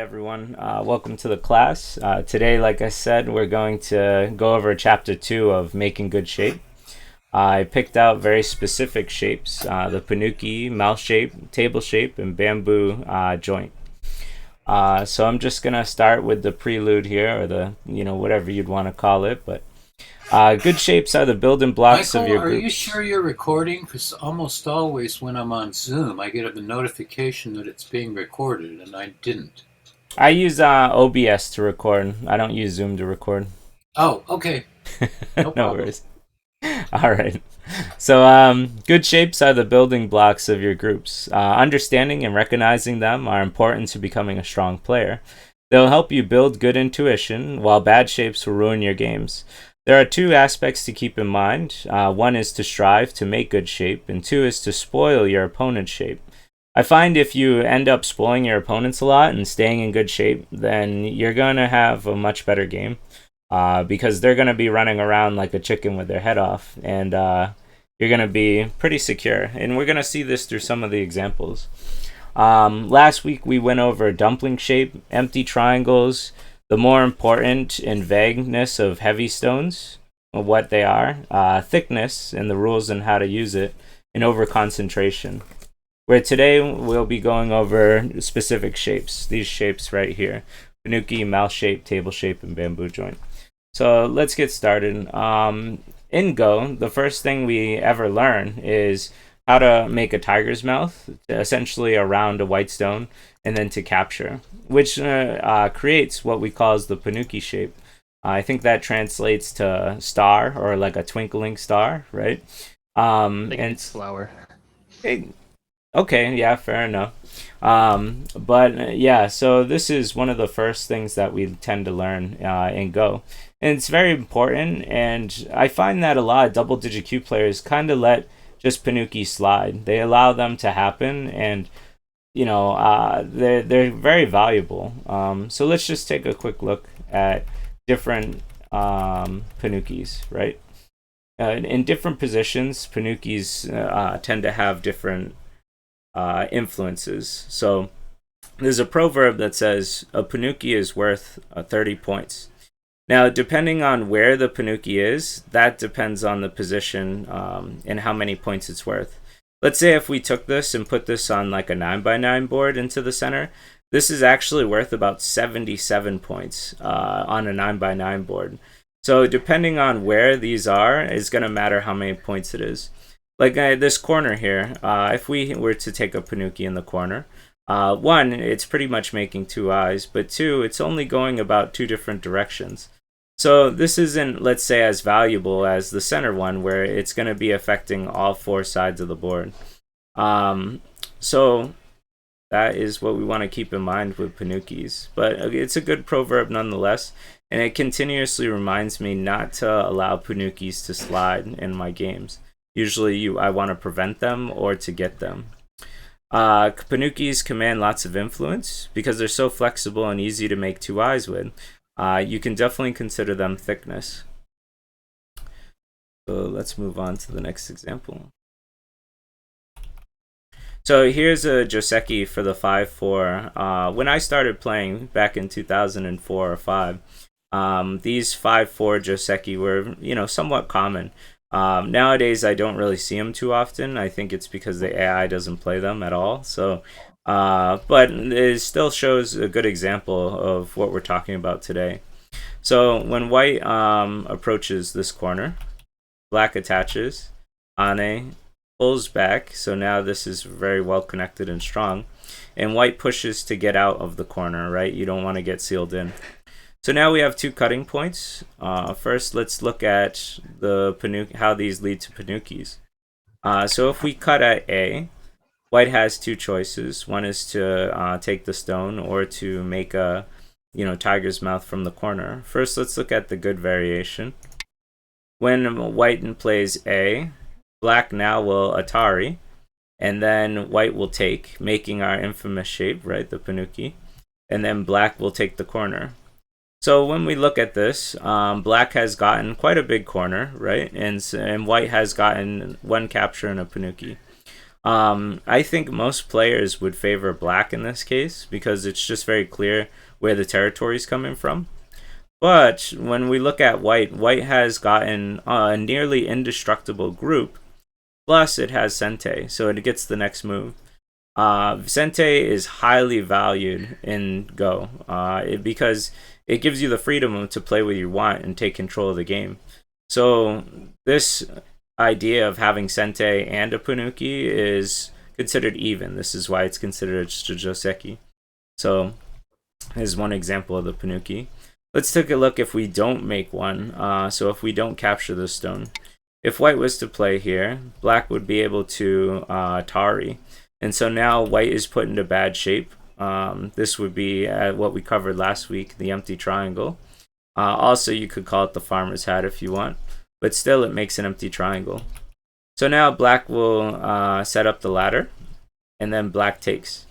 everyone. Welcome to the class. Today, like I said, we're going to go over chapter 2 of making good shape. I picked out very specific shapes, the panuki, mouth shape, table shape, and bamboo joint. So I'm just going to start with the prelude here, or whatever you'd want to call it. But good shapes are the building blocks of Michael, your are you groups. sure you're recording? Because almost always when I'm on Zoom, I get a notification that it's being recorded, and I didn't. I use OBS to record. I don't use Zoom to record. Oh, okay. No No problem. worries. All right. So, good shapes are the building blocks of your groups. Understanding and recognizing them are important to becoming a strong player. They'll help you build good intuition, while bad shapes will ruin your games. There are two aspects to keep in mind. One is to strive to make good shape, and two is to spoil your opponent's shape. I find if you end up spoiling your opponents a lot and staying in good shape, then you're going to have a much better game because they're going to be running around like a chicken with their head off, and you're going to be pretty secure. And we're going to see this through some of the examples. Last week we went over dumpling shape, empty triangles, the more important and vagueness of heavy stones, what they are, thickness, and the rules and how to use it, and over concentration. Where today we'll be going over specific shapes, these shapes right here: panuki, mouth shape, table shape, and bamboo joint. So let's get started. In Go, the first thing we ever learn is how to make a tiger's mouth, essentially around a white stone, and then to capture, which creates what we call the panuki shape. I think that translates to star, or like a twinkling star, right? I think And it's flower. it, Okay, yeah, fair enough. But yeah, so this is one of the first things that we tend to learn in Go. And it's very important, and I find that a lot of double digit Q players kind of let just Panuki slide. They allow them to happen, and they're very valuable. So let's just take a quick look at different Panukis, right? In different positions, Panukis tend to have different influences. So there's a proverb that says a panuki is worth 30 points. Now, depending on where the panuki is, that depends on the position and how many points it's worth. Let's say if we took this and put this on like a 9x9 board into the center, this is actually worth about 77 points on a 9x9 board. So depending on where these are is going to matter how many points it is. Like this corner here, if we were to take a panuki in the corner, one, it's pretty much making two eyes, but two, it's only going about two different directions. So this isn't, let's say, as valuable as the center one, where it's going to be affecting all four sides of the board. So that is what we want to keep in mind with panukis. But it's a good proverb nonetheless, and it continuously reminds me not to allow panukis to slide in my games. Usually I want to prevent them or to get them. Panukis command lots of influence because they're so flexible and easy to make two eyes with. You can definitely consider them thickness. So let's move on to the next example. So here's a Joseki for the 5-4. When I started playing back in 2004 or 5, these 5-4 Joseki were, somewhat common. Nowadays, I don't really see them too often. I think it's because the AI doesn't play them at all. So, but it still shows a good example of what we're talking about today. So when white approaches this corner, black attaches, Ane pulls back. So now this is very well connected and strong. And white pushes to get out of the corner, right? You don't want to get sealed in. So now we have two cutting points. First, let's look at how these lead to panukis. So if we cut at A, white has two choices. One is to take the stone or to make a tiger's mouth from the corner. First, let's look at the good variation. When white plays A, black now will Atari, and then white will take, making our infamous shape, right, the panuki, and then black will take the corner. So when we look at this, black has gotten quite a big corner, right? And white has gotten one capture and a panuki. I think most players would favor black in this case because it's just very clear where the territory is coming from. But when we look at white, white has gotten a nearly indestructible group, plus it has Sente, so it gets the next move. Sente is highly valued in Go because it gives you the freedom to play what you want and take control of the game. So this idea of having Sente and a panuki is considered even. This is why it's considered a joseki. So here's one example of the panuki. Let's take a look if we don't make one. So if we don't capture the stone. If white was to play here, black would be able to Tari. And so now white is put into bad shape. This would be what we covered last week, the empty triangle. Also, you could call it the farmer's hat if you want, but still it makes an empty triangle. So now black will set up the ladder, and then black takes.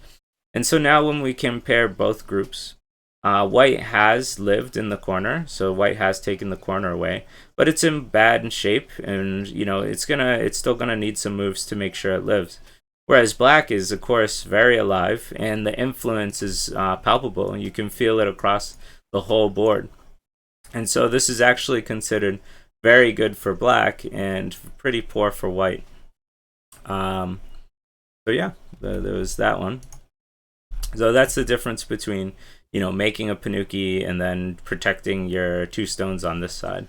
And so now when we compare both groups, white has lived in the corner, so white has taken the corner away, but it's in bad shape, and it's still gonna need some moves to make sure it lives. Whereas black is, of course, very alive, and the influence is palpable. You can feel it across the whole board. And so this is actually considered very good for black and pretty poor for white. So yeah, there was that one. So that's the difference between, making a panuki and then protecting your two stones on this side.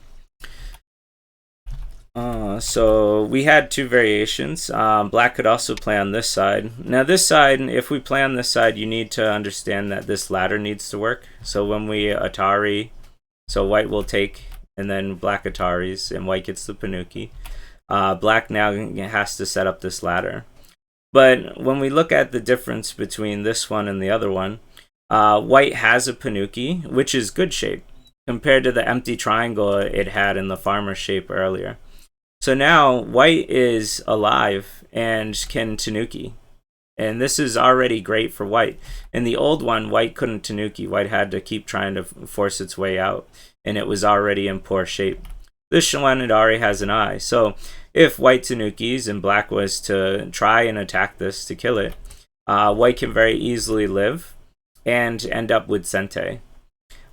So we had two variations. Black could also play on this side. Now this side, if we play on this side, you need to understand that this ladder needs to work. So when we Atari, so white will take, and then black Ataris, and white gets the panuki. Black now has to set up this ladder. But when we look at the difference between this one and the other one, white has a panuki, which is good shape, compared to the empty triangle it had in the farmer shape earlier. So now white is alive and can tanuki. And this is already great for white. In the old one, white couldn't tanuki. White had to keep trying to force its way out, and it was already in poor shape. This one, it already has an eye. So if white tanukis and black was to try and attack this to kill it, white can very easily live and end up with Sente.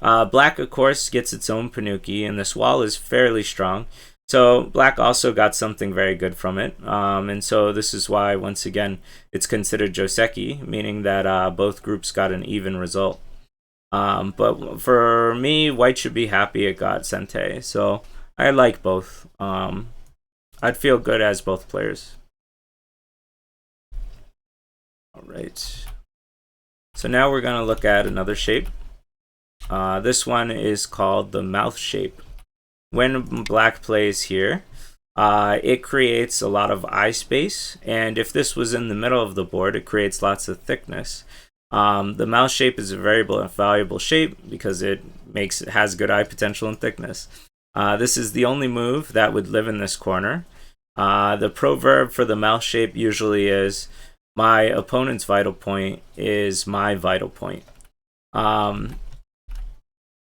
Black, of course, gets its own panuki, and this wall is fairly strong. So black also got something very good from it. And so this is why, once again, it's considered joseki, meaning that both groups got an even result. But for me, white should be happy it got Sente. So I like both. I'd feel good as both players. All right. So now we're going to look at another shape. This one is called the mouth shape. When black plays here, it creates a lot of eye space, and if this was in the middle of the board, it creates lots of thickness. The mouth shape is a very valuable shape because it has good eye potential and thickness. This is the only move that would live in this corner. The proverb for the mouth shape usually is, my opponent's vital point is my vital point.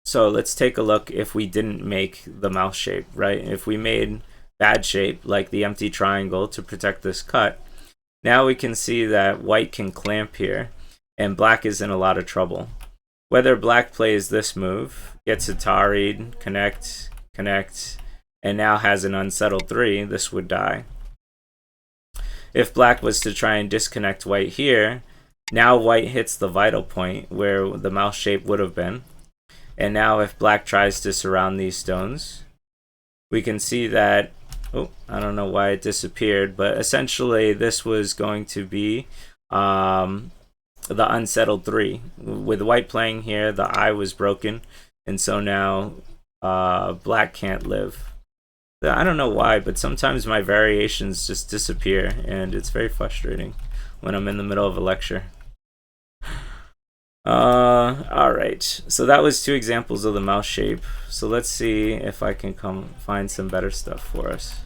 So let's take a look if we didn't make the mouth shape, right? If we made bad shape, like the empty triangle, to protect this cut, now we can see that white can clamp here, and black is in a lot of trouble. Whether black plays this move, gets Atari'd, connect, and now has an unsettled 3, this would die. If black was to try and disconnect white here, now white hits the vital point where the mouth shape would have been. And now if black tries to surround these stones, we can see that, I don't know why it disappeared, but essentially this was going to be the unsettled 3. With white playing here, the eye was broken, and so now black can't live. I don't know why, but sometimes my variations just disappear, and it's very frustrating when I'm in the middle of a lecture. Alright, so that was 2 examples of the mouth shape. So let's see if I can find some better stuff for us.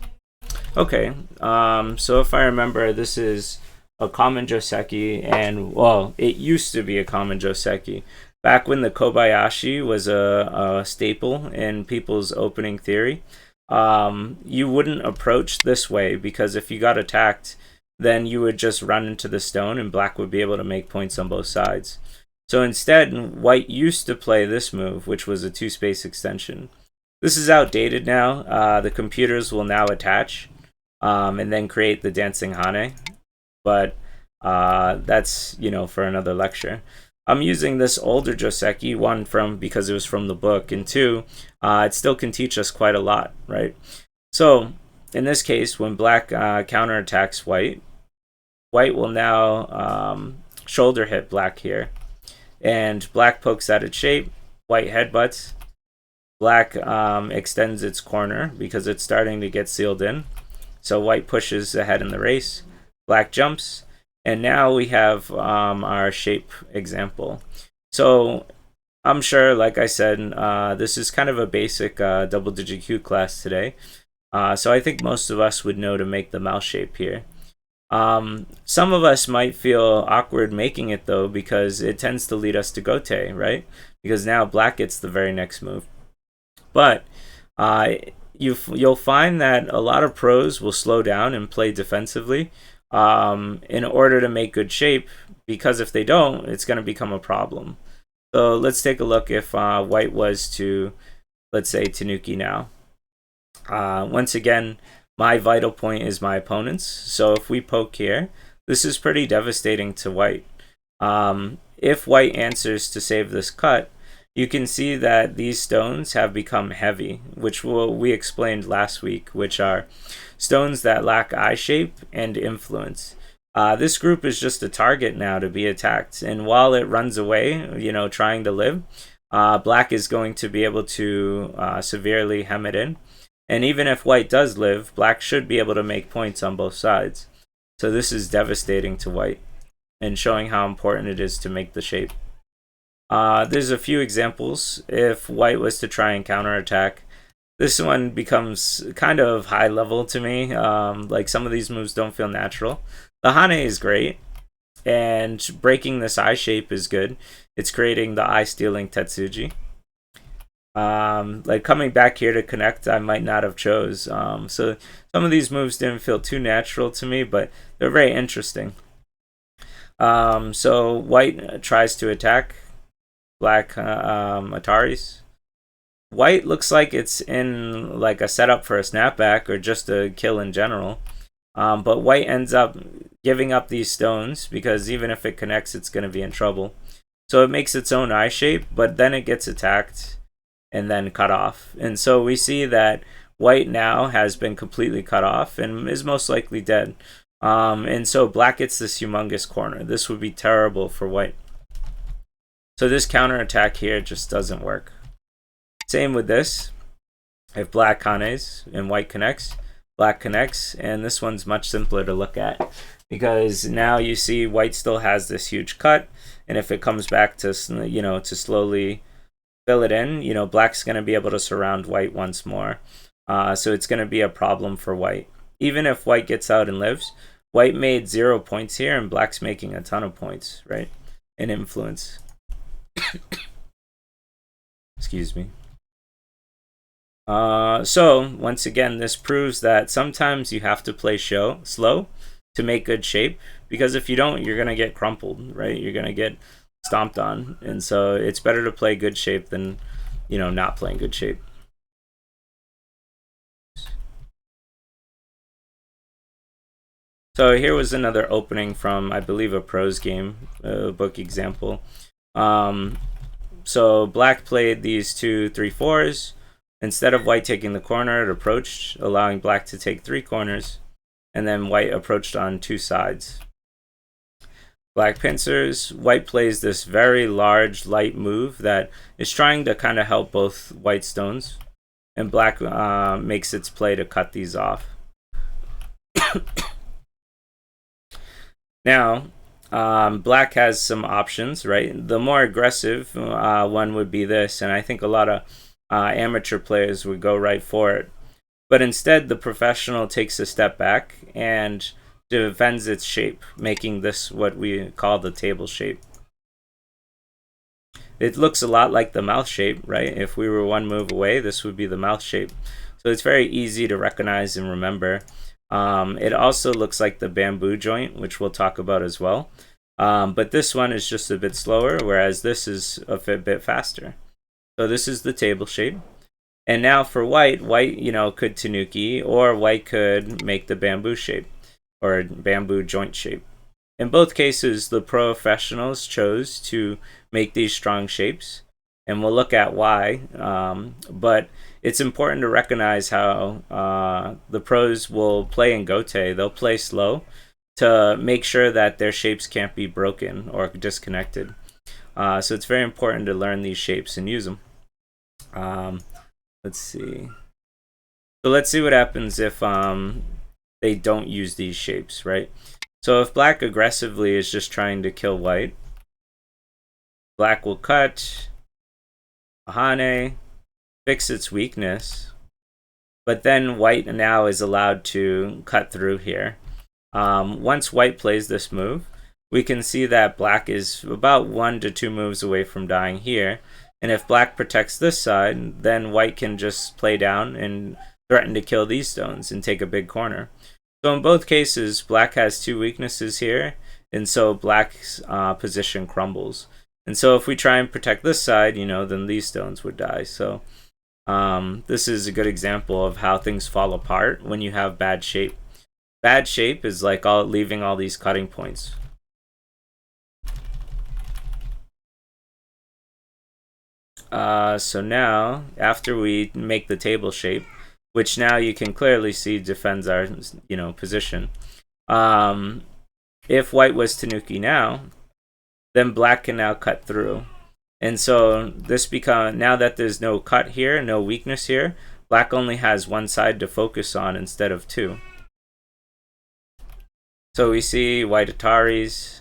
Okay, so if I remember, this is a common joseki, and well, it used to be a common joseki. Back when the Kobayashi was a staple in people's opening theory, you wouldn't approach this way, because if you got attacked, then you would just run into the stone and black would be able to make points on both sides. So instead, white used to play this move, which was a 2-space extension. This is outdated now. The computers will now attach and then create the dancing hane. But that's, for another lecture. I'm using this older joseki, one, because it was from the book, and two, it still can teach us quite a lot, right? So in this case, when black counterattacks white, white will now shoulder hit black here, and black pokes at its shape, white headbutts, black extends its corner because it's starting to get sealed in, so white pushes ahead in the race, black jumps, and now we have our shape example. So I'm sure, like I said, this is kind of a basic double-digit Q class today. So I think most of us would know to make the mouse shape here. Some of us might feel awkward making it, though, because it tends to lead us to gote, right? Because now black gets the very next move. But you'll find that a lot of pros will slow down and play defensively in order to make good shape, because if they don't, it's going to become a problem. So let's take a look if white was to, let's say, tanuki now. Once again, my vital point is my opponent's. So if we poke here, this is pretty devastating to white. If white answers to save this cut, you can see that these stones have become heavy, which we explained last week, which are stones that lack eye shape and influence. This group is just a target now to be attacked, and while it runs away, trying to live, black is going to be able to severely hem it in. And even if white does live, black should be able to make points on both sides. So this is devastating to white, and showing how important it is to make the shape. There's a few examples. If white was to try and counterattack, this one becomes kind of high level to me. Like, some of these moves don't feel natural. The hane is great, and breaking this eye shape is good. It's creating the eye stealing tetsuji. Like, coming back here to connect, I might not have chose. So some of these moves didn't feel too natural to me, but they're very interesting. So white tries to attack black Ataris. White looks like it's in like a setup for a snapback or just a kill in general. But white ends up giving up these stones because even if it connects, it's going to be in trouble. So it makes its own eye shape, but then it gets attacked and then cut off. And so we see that white now has been completely cut off and is most likely dead. And so black gets this humongous corner. This would be terrible for white. So this counterattack here just doesn't work. Same with this. If black hanes and white connects, black connects, and this one's much simpler to look at because now you see white still has this huge cut, and if it comes back to to slowly fill it in, black's going to be able to surround white once more. So it's going to be a problem for white. Even if white gets out and lives, white made 0 points here, and black's making a ton of points, right? In influence. Excuse me. So once again, this proves that sometimes you have to play slow to make good shape, because if you don't, you're gonna get crumpled, right? You're gonna get stomped on, and so it's better to play good shape than not playing good shape. So here was another opening from, I believe, a pros game, book example. So black played these 2 3/4s. Instead of white taking the corner, it approached, allowing black to take 3 corners, and then white approached on 2 sides. Black pincers. White plays this very large, light move that is trying to kind of help both white stones, and black makes its play to cut these off. Now, black has some options, right? The more aggressive one would be this, and I think a lot of amateur players would go right for it. But instead, the professional takes a step back and defends its shape, making this what we call the table shape. It looks a lot like the mouth shape, right? If we were one move away, this would be the mouth shape. So it's very easy to recognize and remember. It also looks like the bamboo joint, which we'll talk about as well. But this one is just a bit slower, whereas this is a bit faster. So this is the table shape. And now for white, could tanuki, or white could make the bamboo shape, or bamboo joint shape. In both cases, the professionals chose to make these strong shapes, and we'll look at why. But it's important to recognize how the pros will play in Gote. They'll play slow to make sure that their shapes can't be broken or disconnected. So it's very important to learn these shapes and use them. Let's see. So let's see what happens if they don't use these shapes, right? So if black aggressively is just trying to kill white, black will cut, Ahane, fix its weakness, but then white now is allowed to cut through here. Once white plays this move, we can see that black is about 1 to 2 moves away from dying here. And if black protects this side, then white can just play down and threaten to kill these stones and take a big corner. So in both cases, black has 2 weaknesses here, and so black's position crumbles. And so if we try and protect this side, then these stones would die. So this is a good example of how things fall apart when you have bad shape. Bad shape is like leaving all these cutting points. So now, after we make the table shape, which now you can clearly see defends our position. If white was tanuki now, then black can now cut through. And so now that there's no cut here, no weakness here, black only has one side to focus on instead of 2. So we see white Ataris,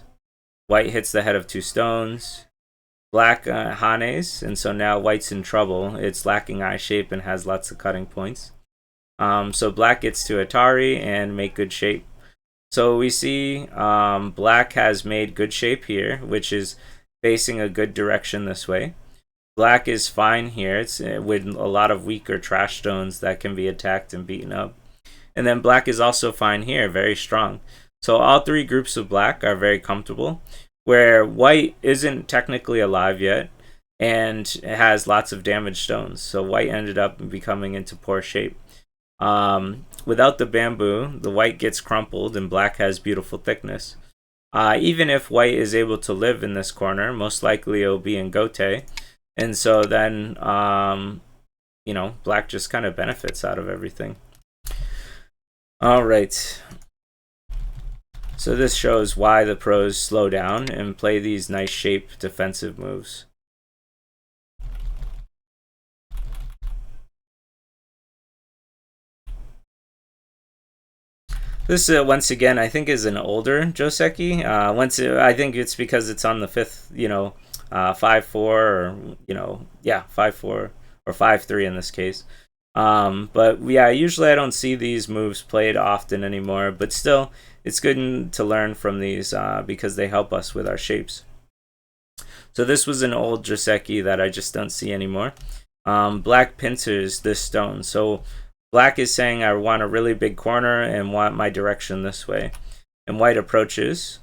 white hits the head of 2 stones, black Hanes, and so now white's in trouble. It's lacking eye shape and has lots of cutting points. So black gets to Atari and make good shape. So we see black has made good shape here, which is facing a good direction this way. Black is fine here. It's with a lot of weaker trash stones that can be attacked and beaten up. And then black is also fine here, very strong. So all 3 groups of black are very comfortable, where white isn't technically alive yet and has lots of damaged stones. So white ended up becoming into poor shape. Without the bamboo, the white gets crumpled and black has beautiful thickness. Even if white is able to live in this corner, most likely it'll be in Gote. And so then, black just kind of benefits out of everything. All right. So this shows why the pros slow down and play these nice shape defensive moves. This once again I think is an older Joseki. I think it's because it's on the 5th, 5-4 or 5-4 or 5-3 in this case. But yeah, usually I don't see these moves played often anymore, but still it's good to learn from these because they help us with our shapes. So this was an old Joseki that I just don't see anymore. Black pincers this stone. So black is saying I want a really big corner and want my direction this way. And white approaches.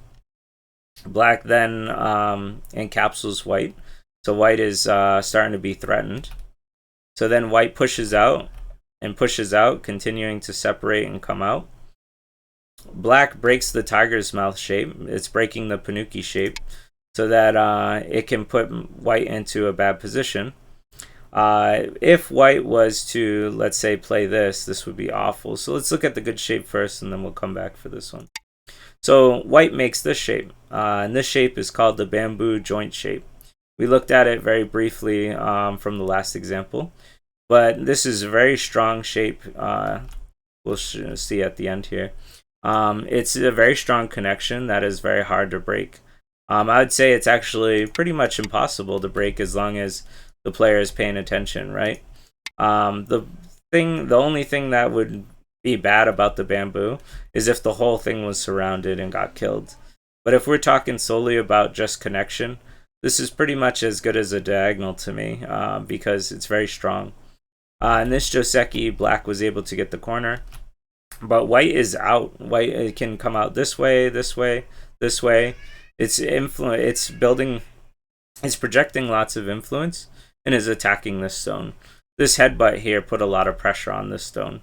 Black then encapsulates white. So white is starting to be threatened. So then white pushes out, continuing to separate and come out. Black breaks the tiger's mouth shape. It's breaking the panuki shape so that it can put white into a bad position. If white was to, let's say, play this would be awful. So let's look at the good shape first, and then we'll come back for this one. So white makes this shape, and this shape is called the bamboo joint shape. We looked at it very briefly from the last example, but this is a very strong shape. We'll see at the end here. It's a very strong connection that is very hard to break. I would say it's actually pretty much impossible to break as long as the player is paying attention, right? The only thing that would be bad about the bamboo is if the whole thing was surrounded and got killed. But if we're talking solely about just connection, this is pretty much as good as a diagonal to me because it's very strong. In this Joseki, black was able to get the corner. But white is out. White, it can come out this way, this way, this way. It's building, it's projecting lots of influence and is attacking this stone. This headbutt here put a lot of pressure on this stone.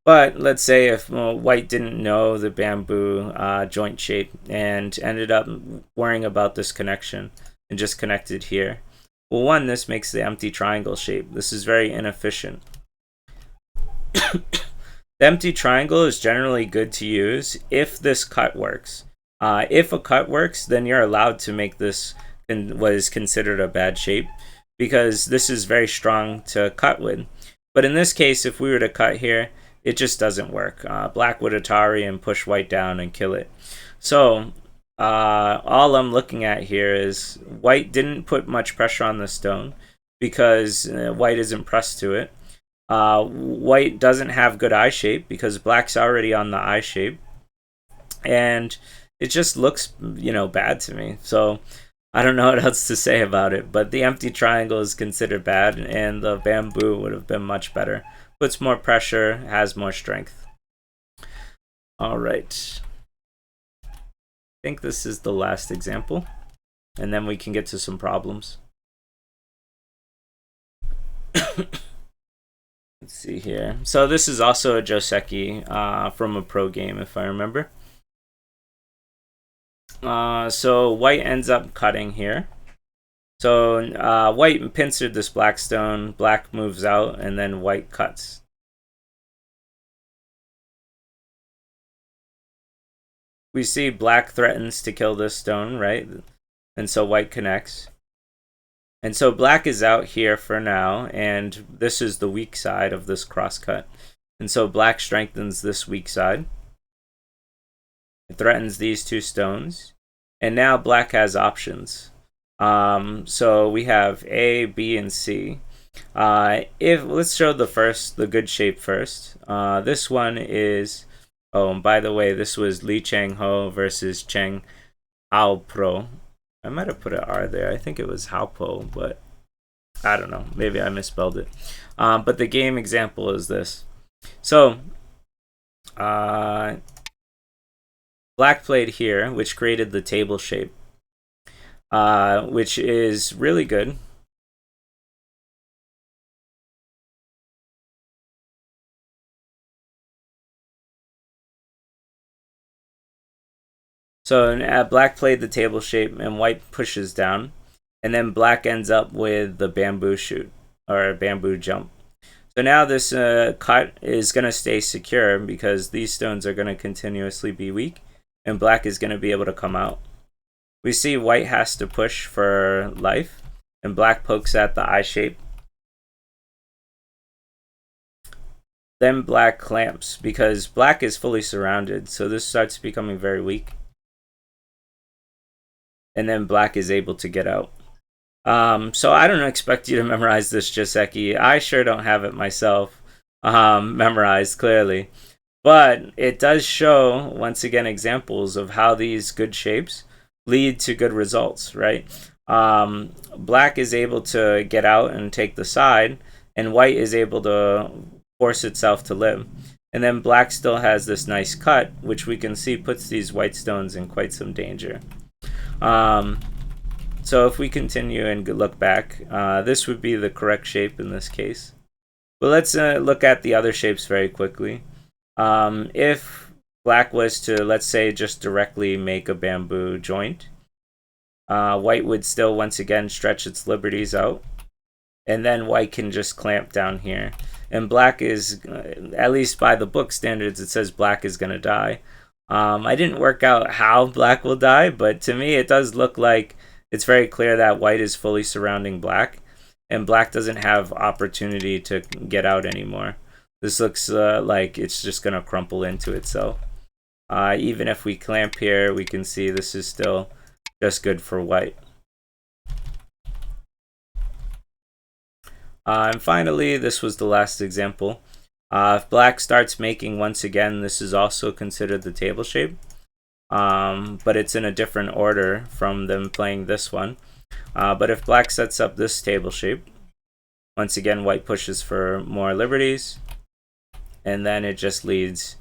But let's say if white didn't know the bamboo joint shape and ended up worrying about this connection and just connected here. Well, one, this makes the empty triangle shape. This is very inefficient. The empty triangle is generally good to use if this cut works. If a cut works, then you're allowed to make this what is considered a bad shape, because this is very strong to cut with. But in this case, if we were to cut here, it just doesn't work. Black would Atari and push white down and kill it. So all I'm looking at here is white didn't put much pressure on the stone because white isn't pressed to it. White doesn't have good eye shape because black's already on the eye shape. And it just looks, bad to me. So I don't know what else to say about it, but the empty triangle is considered bad, and the bamboo would have been much better. Puts more pressure, has more strength. All right. I think this is the last example, and then we can get to some problems. Let's see here. So this is also a Joseki from a pro game, if I remember. So white ends up cutting here. So white pincered this black stone, black moves out, and then white cuts. We see black threatens to kill this stone, right? And so white connects. And so black is out here for now, and this is the weak side of this crosscut. And so black strengthens this weak side. It threatens these two stones. And now black has options. So we have A, B, and C. Let's show the good shape first. This one is, and by the way, this was Li Chang Ho versus Cheng Ao Pro. I might have put an R there. I think it was Hao Po, but I don't know. Maybe I misspelled it. But the game example is this. So, black played here, which created the table shape, which is really good. So black played the table shape and white pushes down, and then black ends up with the bamboo shoot or bamboo jump. So now this cut is going to stay secure because these stones are going to continuously be weak, and black is going to be able to come out. We see white has to push for life, and black pokes at the eye shape. Then black clamps because black is fully surrounded, so this starts becoming very weak. And then black is able to get out. So I don't expect you to memorize this Joseki. I sure don't have it myself memorized clearly. But it does show, once again, examples of how these good shapes lead to good results, right? Black is able to get out and take the side, and white is able to force itself to live. And then black still has this nice cut, which we can see puts these white stones in quite some danger. So if we continue and look back, this would be the correct shape in this case. But let's look at the other shapes very quickly. If black was to, let's say, just directly make a bamboo joint, white would still once again stretch its liberties out, and then white can just clamp down here. And black is, at least by the book standards, it says black is going to die. I didn't work out how black will die, but to me it does look like it's very clear that white is fully surrounding black, and black doesn't have opportunity to get out anymore. This looks like it's just going to crumple into itself. Even if we clamp here, we can see this is still just good for white. And finally, this was the last example. If black starts making once again, this is also considered the table shape, but it's in a different order from them playing this one. But if black sets up this table shape, once again white pushes for more liberties, and then it just leads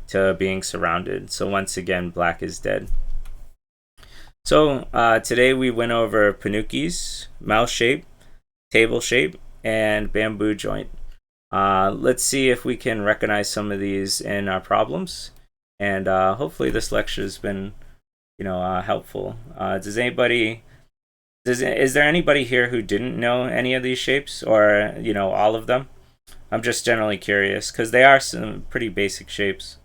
to being surrounded. So once again, black is dead. So today we went over panukis, mouse shape, table shape, and bamboo joint. Let's see if we can recognize some of these in our problems, and hopefully this lecture has been, helpful. Is there anybody here who didn't know any of these shapes, or all of them? I'm just generally curious because they are some pretty basic shapes.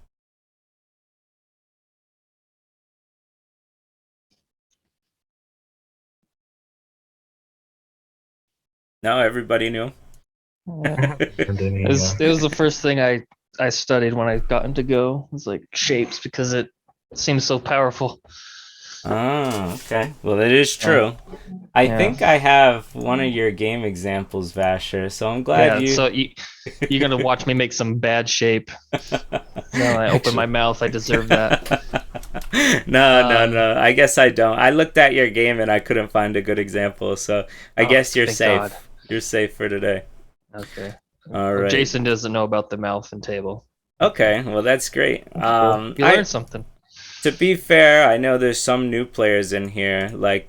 No, everybody knew. Yeah. It was the first thing I studied when I got into Go. It was like shapes because it seems so powerful. Oh, okay. Well, it is true. I Yeah. think I have one of your game examples, Vasher. So I'm glad Yeah, so you're gonna watch me make some bad shape. No, I open my mouth. I deserve that. No. I guess I don't. I looked at your game and I couldn't find a good example. So I guess you're thank safe. God. You're safe for today. Okay. All right. Jason doesn't know about the mouth and table. Okay. Well, that's great. Cool. You learned something. To be fair, I know there's some new players in here, like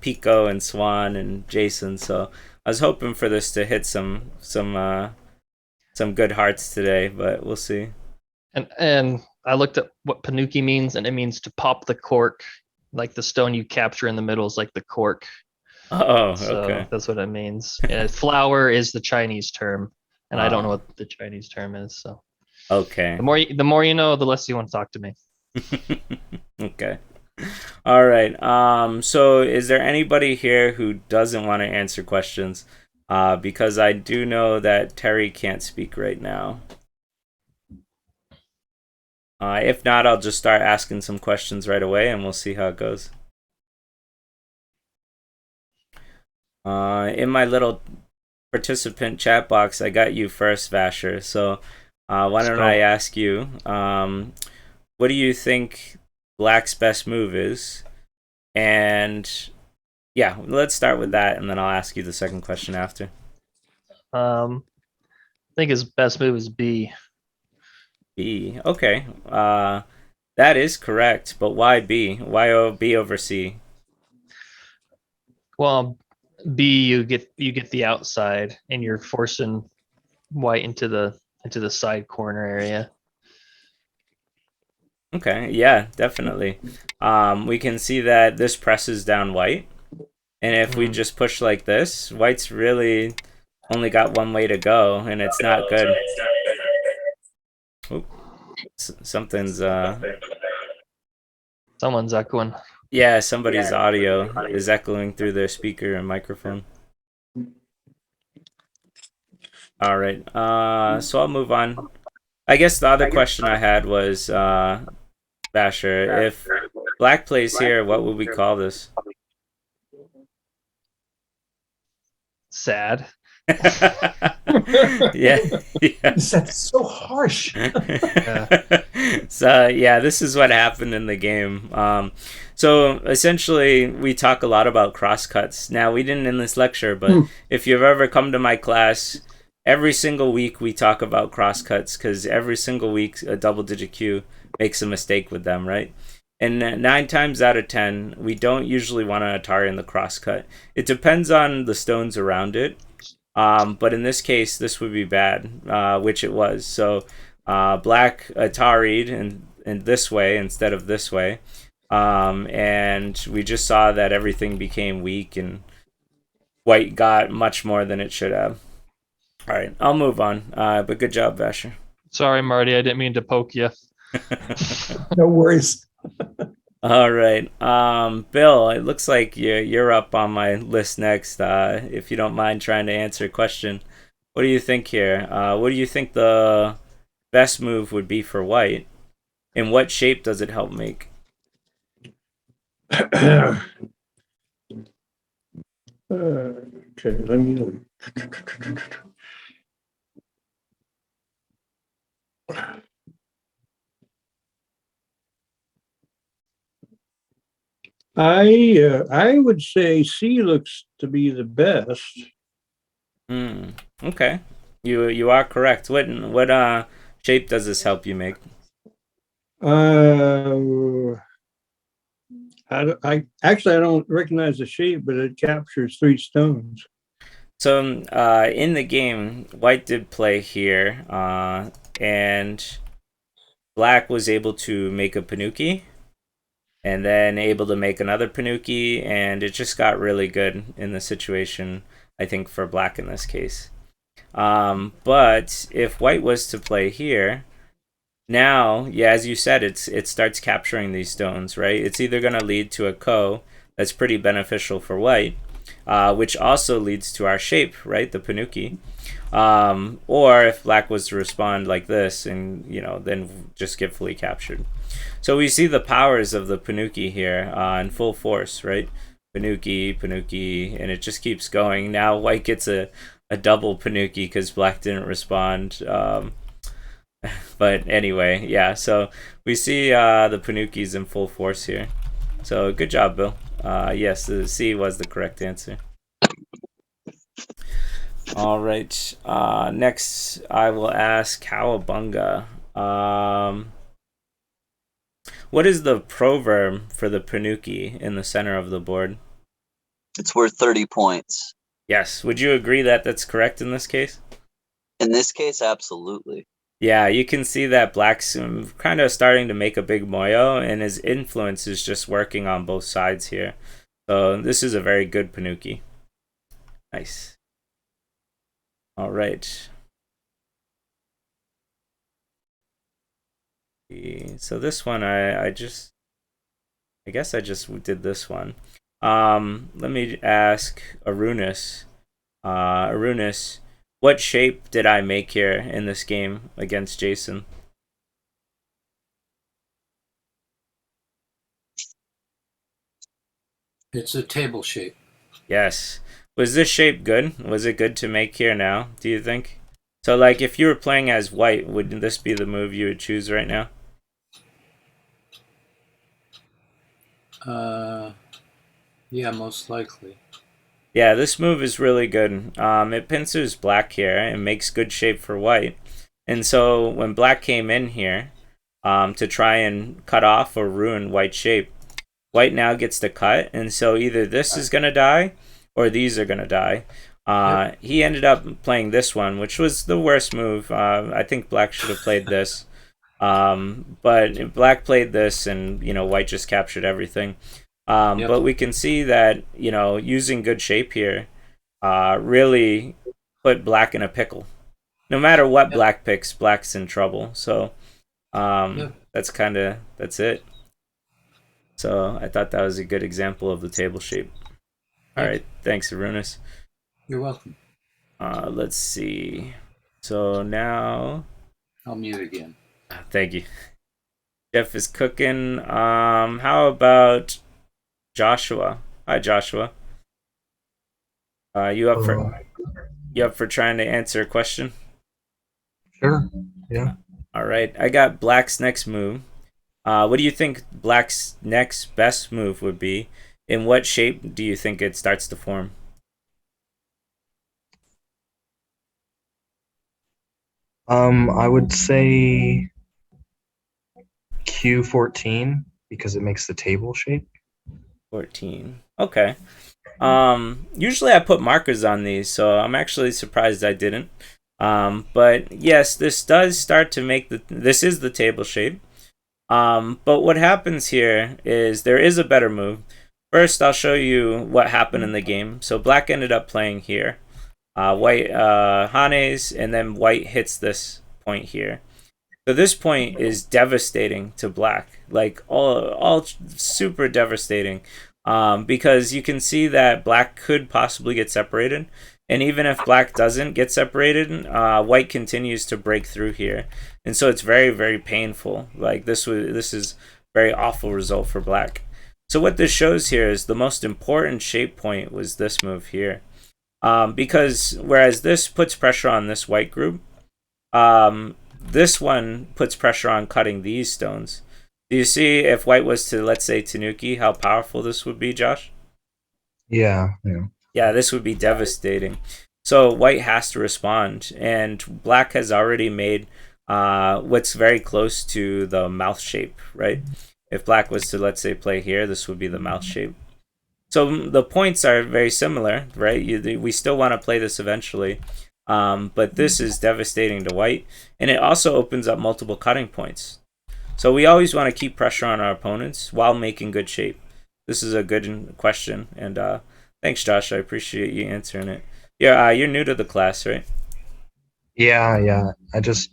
Pico and Swan and Jason. So I was hoping for this to hit some good hearts today, but we'll see. And I looked at what panuki means, and it means to pop the cork, like the stone you capture in the middle is like the cork. Oh, So okay. that's what it means. And flower is the Chinese term, and I don't know what the Chinese term is. So okay. the more you know, the less you want to talk to me. Okay. All right. So is there anybody here who doesn't want to answer questions? Because I do know that Terry can't speak right now. If not, I'll just start asking some questions right away, and we'll see how it goes. In my little participant chat box, I got you first, Vasher. So why don't I ask you, what do you think Black's best move is? And yeah, let's start with that, and then I'll ask you the second question after. I think his best move is B. B. Okay. That is correct, but why B? Why B over C? Well, B you get the outside, and you're forcing white into the side corner area. Okay, yeah, definitely. We can see that this presses down white, and if we just push like this, white's really only got one way to go, and it's not good. Oop. Something's Someone's echoing. Yeah, somebody's audio is echoing through their speaker and microphone. All right. So I'll move on. I guess the other question I had was, Basher, if Black plays here, what would we call this? Sad. Yeah. That's so harsh. So yeah, this is what happened in the game. So essentially, we talk a lot about crosscuts. Now, we didn't in this lecture, but if you've ever come to my class, every single week we talk about crosscuts because every single week a double-digit Q makes a mistake with them, right? And 9 times out of 10, we don't usually want to Atari in the crosscut. It depends on the stones around it. But in this case, this would be bad, which it was. So Black Atari'd in this way instead of this way. And we just saw that everything became weak and white got much more than it should have. All right, I'll move on. But good job, Vasher. Sorry, Marty. I didn't mean to poke you. No worries. All right, Bill. It looks like you're up on my list next. If you don't mind trying to answer a question, what do you think here? What do you think the best move would be for white? And what shape does it help make? Okay, let me. I would say C looks to be the best. Okay, you are correct. What shape does this help you make? I actually I don't recognize the shape, but it captures 3 stones. So in the game, white did play here, and black was able to make a panuki, and then able to make another panuki, and it just got really good in the situation, I think, for black in this case. But if white was to play here, now, yeah, as you said, it starts capturing these stones, right? It's either going to lead to a ko that's pretty beneficial for white, which also leads to our shape, right? The panuki. Or if black was to respond like this and, then just get fully captured. So we see the powers of the panuki here in full force, right? Panuki, panuki, and it just keeps going. Now white gets a double panuki because black didn't respond. But anyway, yeah, so we see the panukis in full force here. So good job, Bill. Yes, the C was the correct answer. All right. Next, I will ask Cowabunga. What is the proverb for the panuki in the center of the board? It's worth 30 points. Yes. Would you agree that that's correct in this case? In this case, absolutely. Yeah, you can see that black's kind of starting to make a big moyo, and his influence is just working on both sides here. So this is a very good panuki. Nice. All right. So this one, I guess I just did this one. Let me ask Arunas. Arunas, what shape did I make here in this game against Jason? It's a table shape. Yes. Was this shape good? Was it good to make here now, do you think? So, like, if you were playing as white, would this be the move you would choose right now? Yeah, most likely. Yeah, this move is really good. It pincers black here and makes good shape for white. And so when black came in here to try and cut off or ruin white's shape, white now gets to cut. And so either this is going to die or these are going to die. Yep. He ended up playing this one, which was the worst move. I think black should have played this. But black played this and, white just captured everything. Yep. But we can see that, using good shape here really put black in a pickle. No matter what black picks, black's in trouble. So that's it. So I thought that was a good example of the table shape. All right. Thanks, Arunas. You're welcome. Let's see. So now... I'll mute again. Thank you. Jeff is cooking. How about Joshua? Hi, Joshua. You up for trying to answer a question? Sure. Yeah. All right. I got black's next move. What do you think black's next best move would be? In what shape do you think it starts to form? I would say Q14 because it makes the table shape. 14. Okay. Usually I put markers on these, so I'm actually surprised I didn't. But yes, this does start to make this is the table shape. But what happens here is there is a better move. First, I'll show you what happened in the game. So black ended up playing here. White Hanes, and then white hits this point here. So this point is devastating to black, like all super devastating, because you can see that black could possibly get separated, and even if black doesn't get separated, white continues to break through here, and so it's very, very painful. Like this is very awful result for black. So what this shows here is the most important shape point was this move here. Because whereas this puts pressure on this white group, this one puts pressure on cutting these stones. Do you see if white was to, let's say, Tanuki, how powerful this would be, Josh? Yeah. Yeah, this would be devastating. So white has to respond, and black has already made what's very close to the mouth shape, right? If black was to, let's say, play here, this would be the mouth shape. So the points are very similar, right? We still want to play this eventually, but this is devastating to white, and it also opens up multiple cutting points. So we always want to keep pressure on our opponents while making good shape. This is a good question, and thanks, Josh. I appreciate you answering it. Yeah, you're new to the class, right? Yeah. I just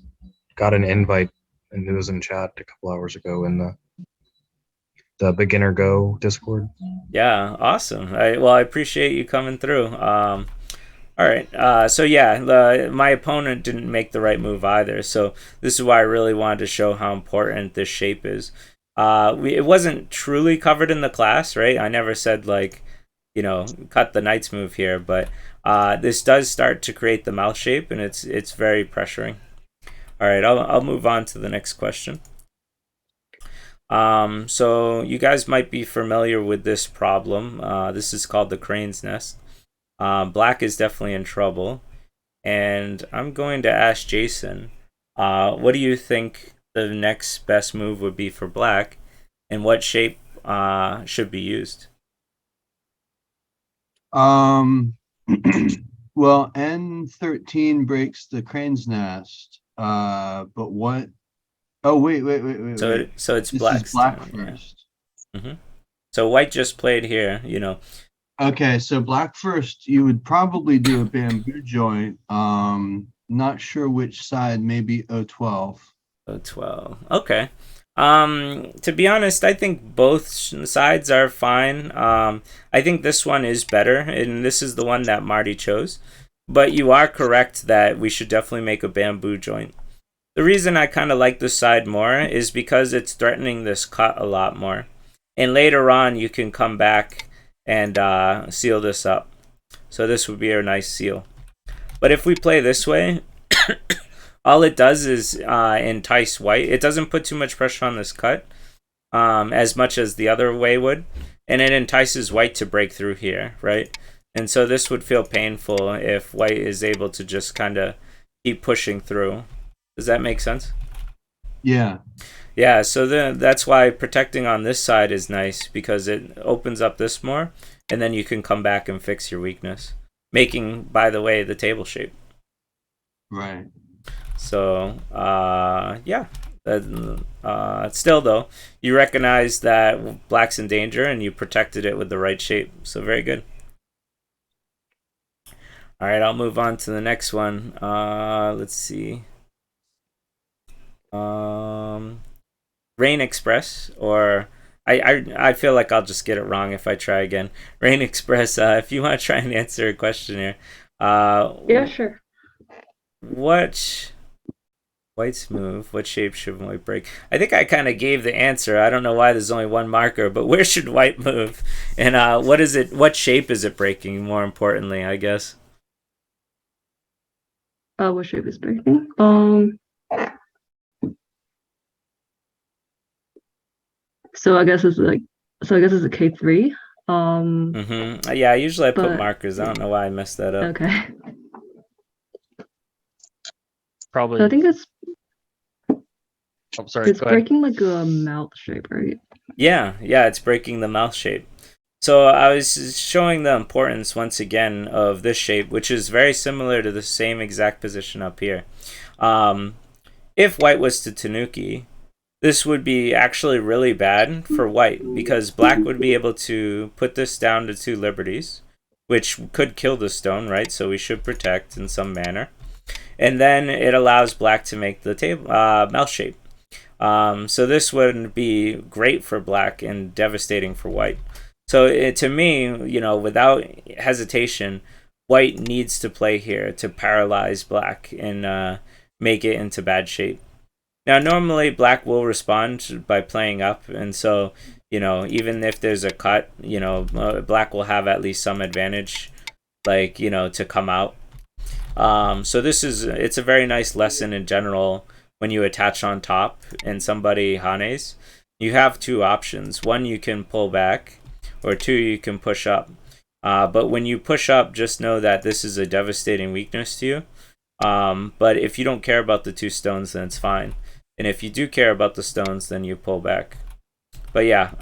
got an invite, and it was in chat a couple hours ago in the Beginner Go Discord. Yeah, awesome. I appreciate you coming through. All right. So yeah, my opponent didn't make the right move either. So this is why I really wanted to show how important this shape is. It wasn't truly covered in the class, right? I never said like, cut the knight's move here, but this does start to create the mouth shape, and it's very pressuring. All right, I'll move on to the next question. So you guys might be familiar with this problem. This is called the crane's nest. Black is definitely in trouble, and I'm going to ask Jason, what do you think the next best move would be for black, and what shape should be used? Well, N13 breaks the crane's nest. But what? Oh, wait. So it's This black's is black turn, first. Yeah. So white just played here, Okay, so black first, you would probably do a bamboo joint. Not sure which side, maybe O12. O12. Okay. To be honest, I think both sides are fine. I think this one is better, and this is the one that Marty chose. But you are correct that we should definitely make a bamboo joint. The reason I kind of like this side more is because it's threatening this cut a lot more. And later on, you can come back and seal this up. So this would be a nice seal. But if we play this way, all it does is entice white. It doesn't put too much pressure on this cut as much as the other way would. And it entices white to break through here, right? And so this would feel painful if white is able to just kind of keep pushing through. Does that make sense? Yeah. Yeah, so that's why protecting on this side is nice, because it opens up this more, and then you can come back and fix your weakness. Making, by the way, the table shape. Right. So, yeah. Still, though, you recognize that black's in danger, and you protected it with the right shape. So very good. All right, I'll move on to the next one. Let's see. Rain Express, or I feel like I'll just get it wrong if I try again. Rain Express, if you want to try and answer a question here. Yeah, sure. What white's move? What shape should white break? I think I kind of gave the answer. I don't know why there's only one marker, but where should white move? And what is it? What shape is it breaking? More importantly, I guess. What shape is breaking? So I guess it's a K3. Yeah, usually I put but- markers. I don't know why I messed that up. Okay. Probably. So I think it's sorry. it's Go ahead. breaking like a mouth shape, right? Yeah, it's breaking the mouth shape. So I was showing the importance once again of this shape, which is very similar to the same exact position up here. If white was to tanuki, this would be actually really bad for white, because black would be able to put this down to 2 liberties, which could kill the stone, right? So we should protect in some manner. And then it allows black to make the table mouth shape. So this would be great for black and devastating for white. So to me, without hesitation, white needs to play here to paralyze black and make it into bad shape. Now, normally black will respond by playing up, and so, even if there's a cut, black will have at least some advantage, to come out. So it's a very nice lesson in general when you attach on top and somebody hanes. You have 2 options. 1, you can pull back, or 2, you can push up. But when you push up, just know that this is a devastating weakness to you. But if you don't care about the 2 stones, then it's fine. And if you do care about the stones, then you pull back. But yeah,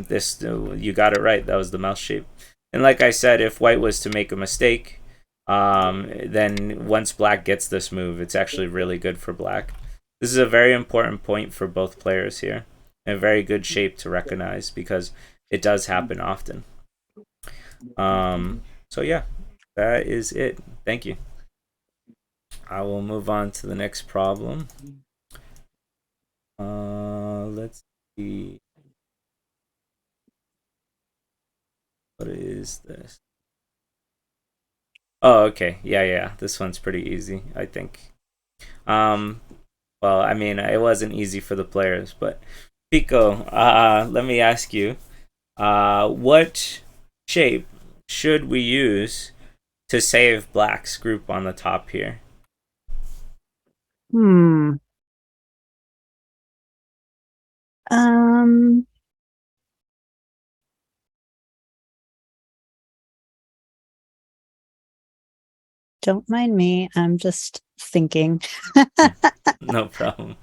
this you got it right. That was the mouse shape. And like I said, if white was to make a mistake, then once black gets this move, it's actually really good for black. This is a very important point for both players here. And a very good shape to recognize because it does happen often. So yeah, that is it. Thank you. I will move on to the next problem. Let's see. What is this? Oh, okay. Yeah. This one's pretty easy, I think. Well, I mean, it wasn't easy for the players, but Pico, let me ask you, what shape should we use to save black's group on the top here? Um, don't mind me. I'm just thinking. No problem.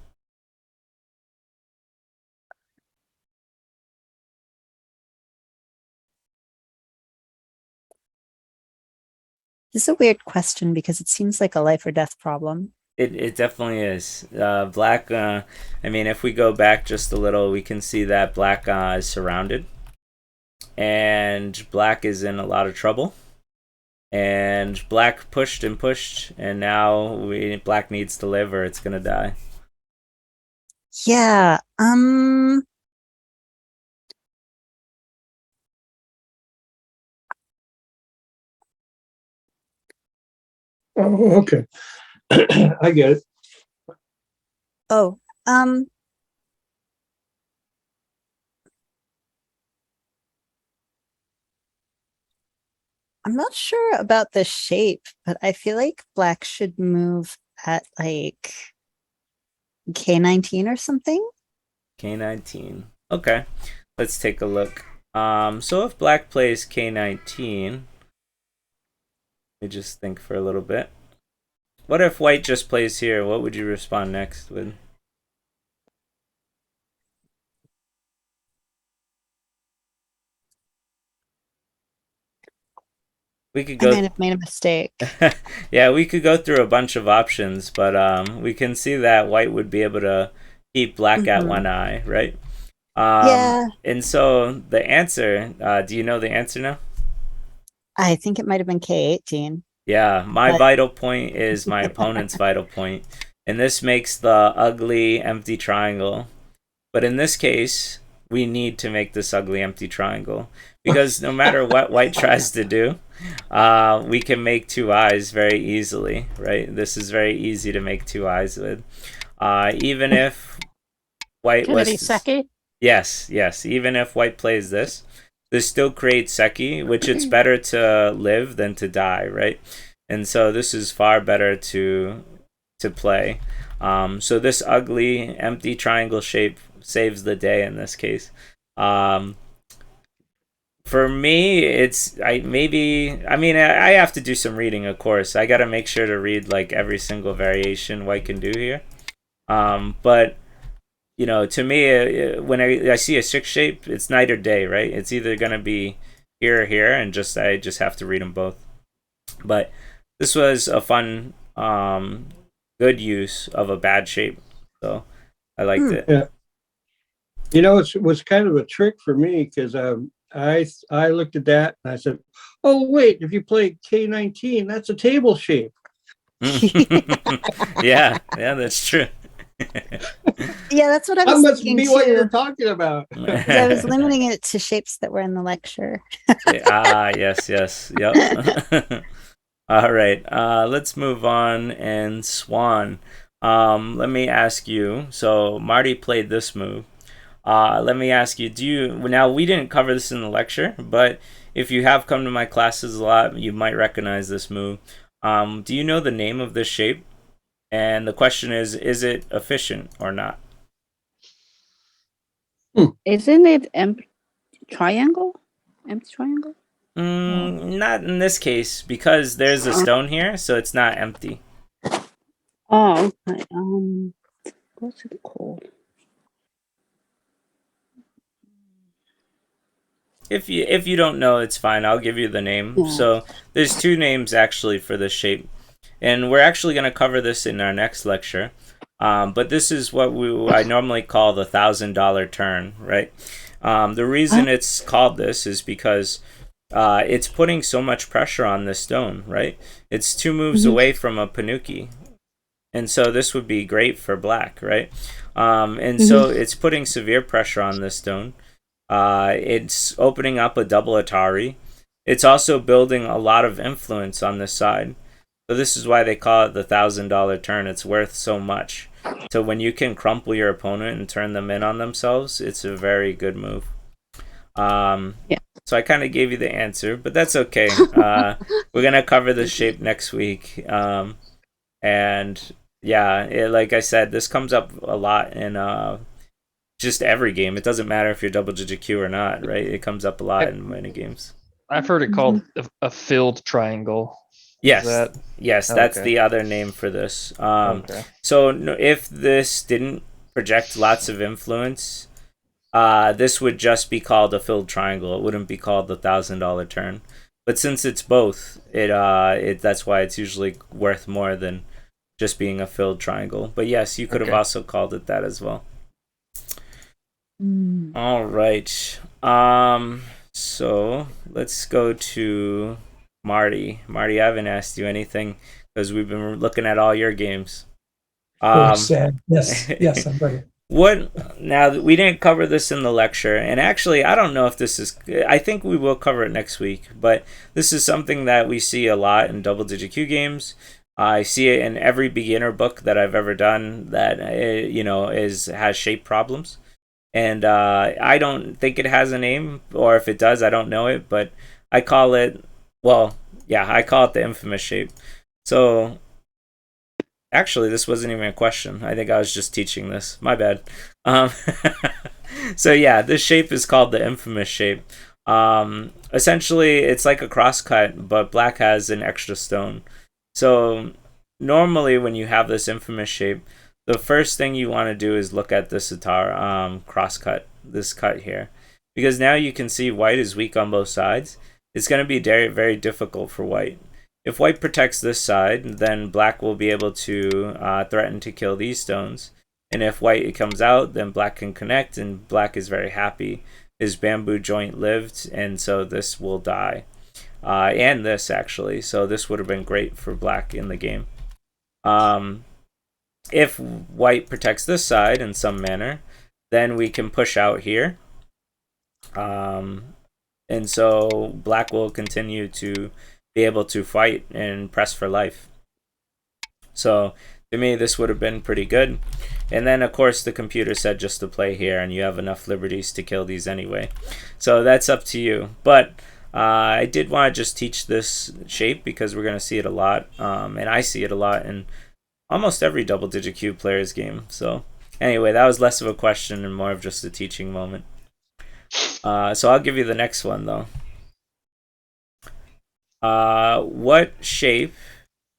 This is a weird question because it seems like a life or death problem. It definitely is. Black, I mean, if we go back just a little, we can see that black is surrounded. And black is in a lot of trouble. And black pushed and pushed, and now black needs to live or it's gonna die. Yeah. Oh, okay. I get it. Oh, I'm not sure about the shape, but I feel like black should move at like K19 or something. K19. Okay, let's take a look. So if black plays K19, let me just think for a little bit. What if white just plays here? What would you respond next with? We could I go. might have made a mistake. Yeah, we could go through a bunch of options, but we can see that white would be able to keep black at one eye, right? Yeah. And so the answer, do you know the answer now? I think it might have been K18. Yeah, my But- vital point is my opponent's vital point, and this makes the ugly empty triangle. But in this case, we need to make this ugly empty triangle because no matter what white tries to do, we can make 2 eyes very easily, right? This is very easy to make 2 eyes with. Even if white Can was... it be Seki? Yes. Even if white plays this still creates Seki, which it's better to live than to die, right? And so this is far better to play. So this ugly empty triangle shape saves the day in this case. For me, I have to do some reading, of course. I got to make sure to read like every single variation white can do here. But you know, to me, when I see a 6 shape, it's night or day, right? It's either gonna be here or here, and I just have to read them both. But this was a fun, good use of a bad shape, so I liked it. Yeah. You know, it was kind of a trick for me because I looked at that and I said, "Oh wait, if you play K19, that's a table shape." Yeah, that's true. Yeah, that's what I That was must thinking be too. what you're talking about. I was limiting it to shapes that were in the lecture. Yes, yep. All right, let's move on. And Swan, let me ask you. So Marty played this move. Let me ask you, now we didn't cover this in the lecture, but if you have come to my classes a lot, you might recognize this move. Do you know the name of this shape? And the question is it efficient or not? Isn't it empty triangle? Empty triangle? Not in this case, because there's a stone here, so it's not empty. Oh, okay. What's it called? If you don't know, it's fine. I'll give you the name. Yeah. So there's two names actually for this shape, and we're actually going to cover this in our next lecture. But this is what I normally call the $1,000 turn, right? The reason it's called this is because it's putting so much pressure on this stone, right? It's 2 moves away from a panuki, and so this would be great for black, right? And so it's putting severe pressure on this stone. It's opening up a double Atari. It's also building a lot of influence on this side. So this is why they call it the $1,000 turn. It's worth so much. So when you can crumple your opponent and turn them in on themselves, it's a very good move. So I kind of gave you the answer, but that's okay. We're gonna cover this shape next week. And yeah, like I said, this comes up a lot in just every game. It doesn't matter if you're double digit Q or not, right? It comes up a lot in many games. I've heard it called a filled triangle. Yes, That- yes, that's okay. the other name for this. Okay. So if this didn't project lots of influence, this would just be called a filled triangle. It wouldn't be called the $1,000 turn. But since it's both, that's why it's usually worth more than just being a filled triangle. But yes, you could have Okay. also called it that as well. All right. So let's go to Marty. Marty, I haven't asked you anything because we've been looking at all your games. Sad. Yes, I'm ready. Now we didn't cover this in the lecture, and actually I don't know if this is, I think we will cover it next week, but this is something that we see a lot in double digit Q games. I see it in every beginner book that I've ever done that has shape problems. And I don't think it has a name, or if it does, I don't know it, but I call it, I call it the infamous shape. So, actually, this wasn't even a question. I think I was just teaching this. My bad. So yeah, this shape is called the infamous shape. Essentially, it's like a crosscut, but black has an extra stone. So, normally when you have this infamous shape, the first thing you want to do is look at this crosscut, this cut here. Because now you can see white is weak on both sides. It's going to be very, very difficult for white. If white protects this side, then black will be able to threaten to kill these stones. And if white comes out, then black can connect, and black is very happy. His bamboo joint lived, and so this will die. And this, actually. So this would have been great for black in the game. If white protects this side in some manner, then we can push out here. And so black will continue to be able to fight and press for life. So to me, this would have been pretty good. And then, of course, the computer said just to play here, and you have enough liberties to kill these anyway. So that's up to you. But I did want to just teach this shape because we're going to see it a lot. And I see it a lot in almost every double digit Q player's game. So anyway, that was less of a question and more of just a teaching moment. So I'll give you the next one though. What shape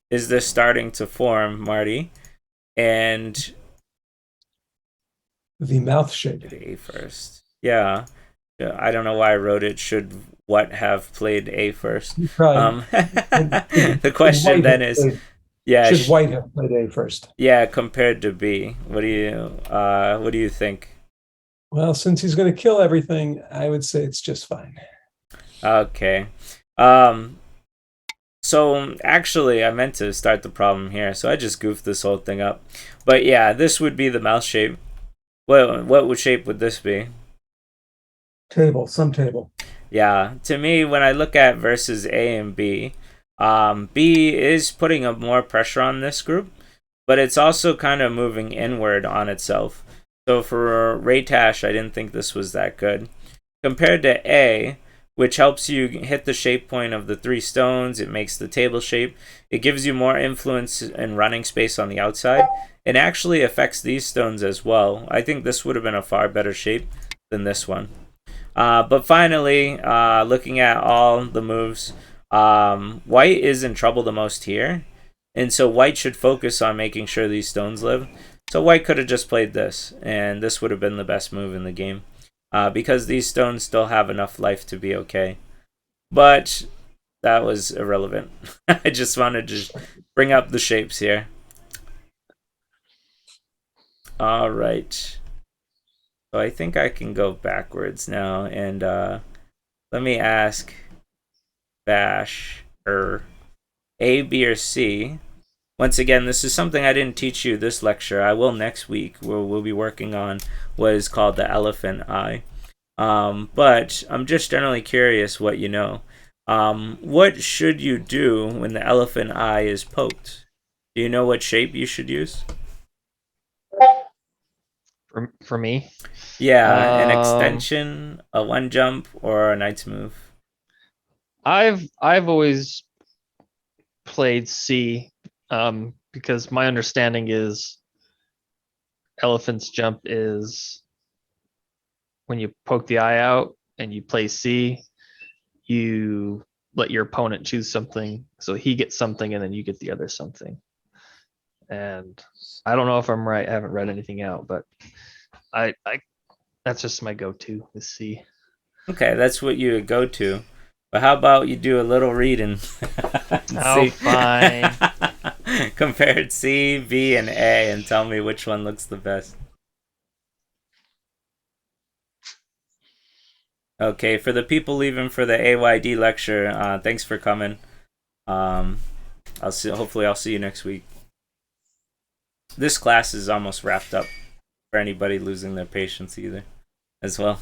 is this starting to form, Marty? And The mouth shape. A first. Yeah. I don't know why I wrote it. Should what have played A first? Probably, The question then is, should white have played A first? Yeah, compared to B. What do you think? Well, since he's going to kill everything, I would say it's just fine. Okay. So actually, I meant to start the problem here, so I just goofed this whole thing up. But yeah, this would be the mouse shape. What shape would this be? Table, some table. Yeah, to me, when I look at versus A and B, B is putting up more pressure on this group, but it's also kind of moving inward on itself. So for Raytash, I didn't think this was that good. Compared to A, which helps you hit the shape point of the 3 stones, it makes the table shape, it gives you more influence and running space on the outside, it actually affects these stones as well. I think this would have been a far better shape than this one. But finally, looking at all the moves, white is in trouble the most here. And so white should focus on making sure these stones live. So white could have just played this, and this would have been the best move in the game. Because these stones still have enough life to be okay. But that was irrelevant. I just wanted to bring up the shapes here. All right. So I think I can go backwards now, and let me ask Bash or A, B, or C. Once again, this is something I didn't teach you this lecture. I will next week, where we'll be working on what is called the elephant eye. But I'm just generally curious what you know. What should you do when the elephant eye is poked? Do you know what shape you should use? For me? Yeah, an extension, a one jump, or a knight's move. I've always played C, because my understanding is elephant's jump is when you poke the eye out and you play C, you let your opponent choose something, so he gets something and then you get the other something. And I don't know if I'm right. I haven't read anything out, but I that's just my go-to is C. Okay, that's what you would go to. But how about you do a little reading? Oh, fine. Compare C, B, and A and tell me which one looks the best. Okay, for the people leaving for the AYD lecture, thanks for coming. Hopefully I'll see you next week. This class is almost wrapped up for anybody losing their patience either as well.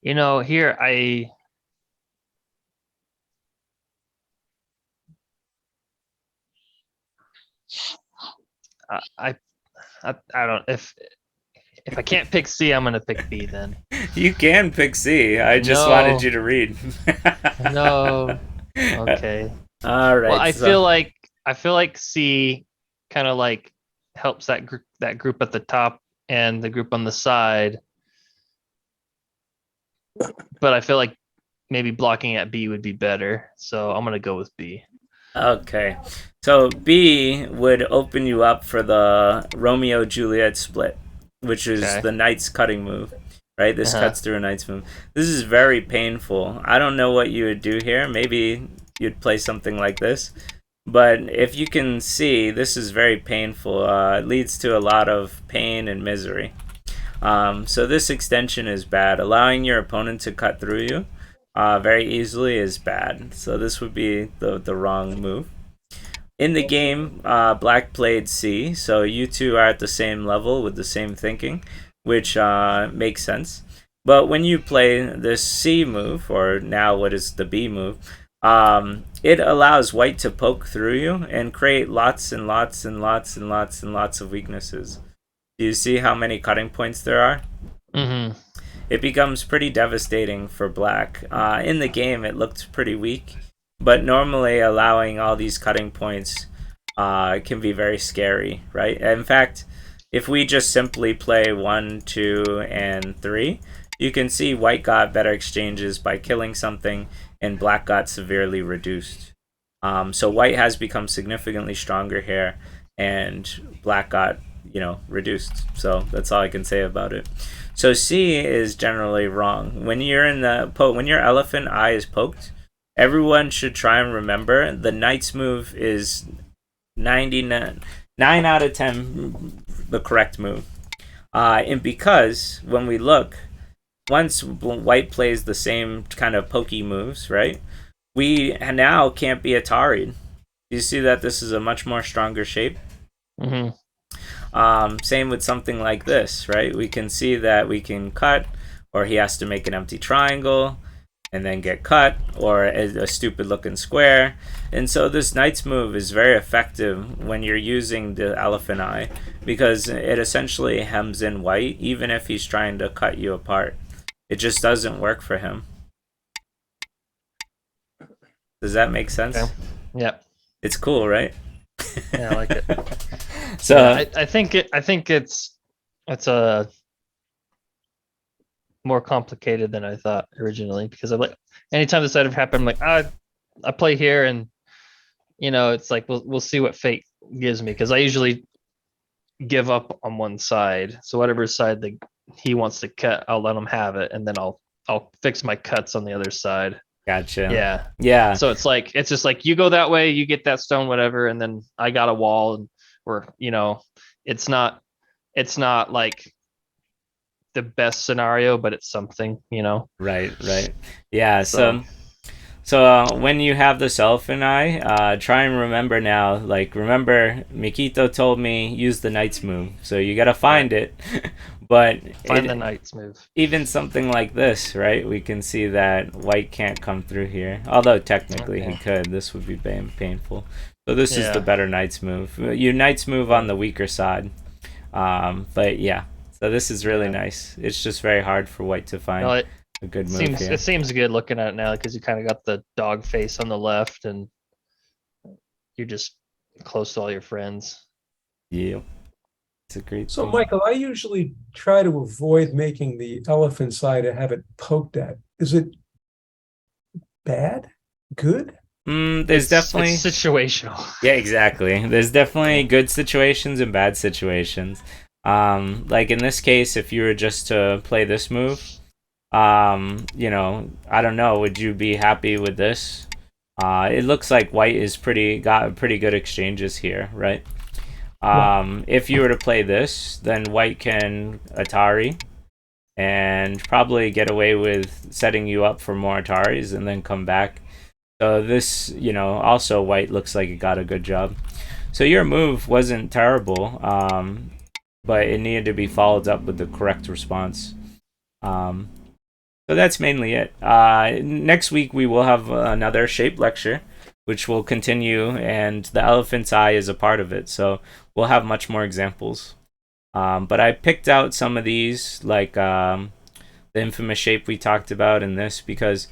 You know, here I don't, if I can't pick C, I'm gonna pick B then. You can pick C. I just wanted you to read. No. Okay. All right. Well, I feel like C kind of like helps that group at the top and the group on the side. But I feel like maybe blocking at B would be better. So I'm gonna go with B. Okay. So B would open you up for the Romeo-Juliet split, which is the knight's cutting move, right? This cuts through a knight's move. This is very painful. I don't know what you would do here. Maybe you'd play something like this. But if you can see, this is very painful. It leads to a lot of pain and misery. So this extension is bad. Allowing your opponent to cut through you very easily is bad. So this would be the wrong move. In the game, Black played C, so you two are at the same level with the same thinking, which makes sense. But when you play this C move, or now what is the B move, it allows white to poke through you and create lots and lots and lots and lots and lots of weaknesses. Do you see how many cutting points there are? Mm-hmm. It becomes pretty devastating for Black. In the game, it looked pretty weak, but normally allowing all these cutting points can be very scary, right? In fact, if we just simply play 1, 2, and 3, you can see white got better exchanges by killing something, and Black got severely reduced. So white has become significantly stronger here, and Black got, reduced. So that's all I can say about it. So C is generally wrong. When you're in when your elephant eye is poked, everyone should try and remember the knight's move is 9 out of 10 the correct move. And because when we look, once white plays the same kind of pokey moves, right, we now can't be Atari'd. You see that this is a much more stronger shape? Mm-hmm. Same with something like this, right? We can see that we can cut, or he has to make an empty triangle and then get cut, or a stupid looking square. And so this knight's move is very effective when you're using the elephant eye, because it essentially hems in white even if he's trying to cut you apart. It just doesn't work for him. Does that make sense? Okay. Yeah. It's cool, right? Yeah, I like it. So Yeah, I think it's a more complicated than I thought originally, because I'm like, anytime this would have happened, I'm like, I play here, and it's like we'll see what fate gives me, because I usually give up on one side. So whatever side that he wants to cut, I'll let him have it, and then I'll fix my cuts on the other side. gotcha. Yeah. Yeah. So it's just like, you go that way, you get that stone, whatever, and then I got a wall, and or it's not like the best scenario, but it's something. Right. Yeah. So So when you have this elephant eye, try and remember now. Like, remember, Mikito told me use the knight's move. So you gotta find it. But find the knight's move. even something like this, right? We can see that white can't come through here. Although technically he could. This would be painful. So this is the better knight's move. Your knight's move on the weaker side. But yeah. So this is really nice. It's just very hard for white to find a good move here. It seems good looking at it now, because you kind of got the dog face on the left, and you're just close to all your friends. Yeah. It's a great So, thing. Michael, I usually try to avoid making the elephant side and have it poked at. Is it bad? Good? There's definitely it's situational. Yeah, exactly. There's definitely good situations and bad situations. Like in this case, if you were just to play this move, I don't know, would you be happy with this? It looks like white is got pretty good exchanges here, right? If you were to play this, then white can Atari and probably get away with setting you up for more Ataris and then come back. So this, also white looks like it got a good job. So your move wasn't terrible, but it needed to be followed up with the correct response. So that's mainly it. Next week we will have another shape lecture, which will continue, and the elephant's eye is a part of it. So we'll have much more examples. But I picked out some of these, like the infamous shape we talked about in this, because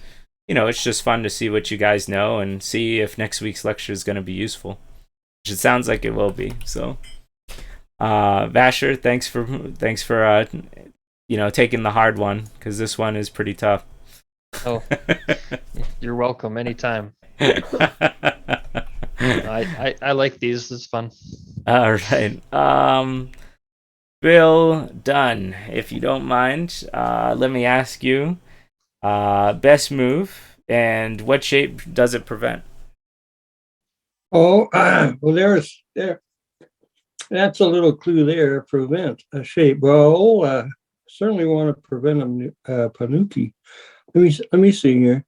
it's just fun to see what you guys know and see if next week's lecture is going to be useful, which it sounds like it will be. So, Vasher, thanks for taking the hard one, because this one is pretty tough. Oh, you're welcome anytime. I like these. This is fun. All right. Bill Dunn, if you don't mind, let me ask you, best move, and what shape does it prevent? Oh, well, that's a little clue there. Prevent a shape. Well, certainly want to prevent a panuki. Let me see here.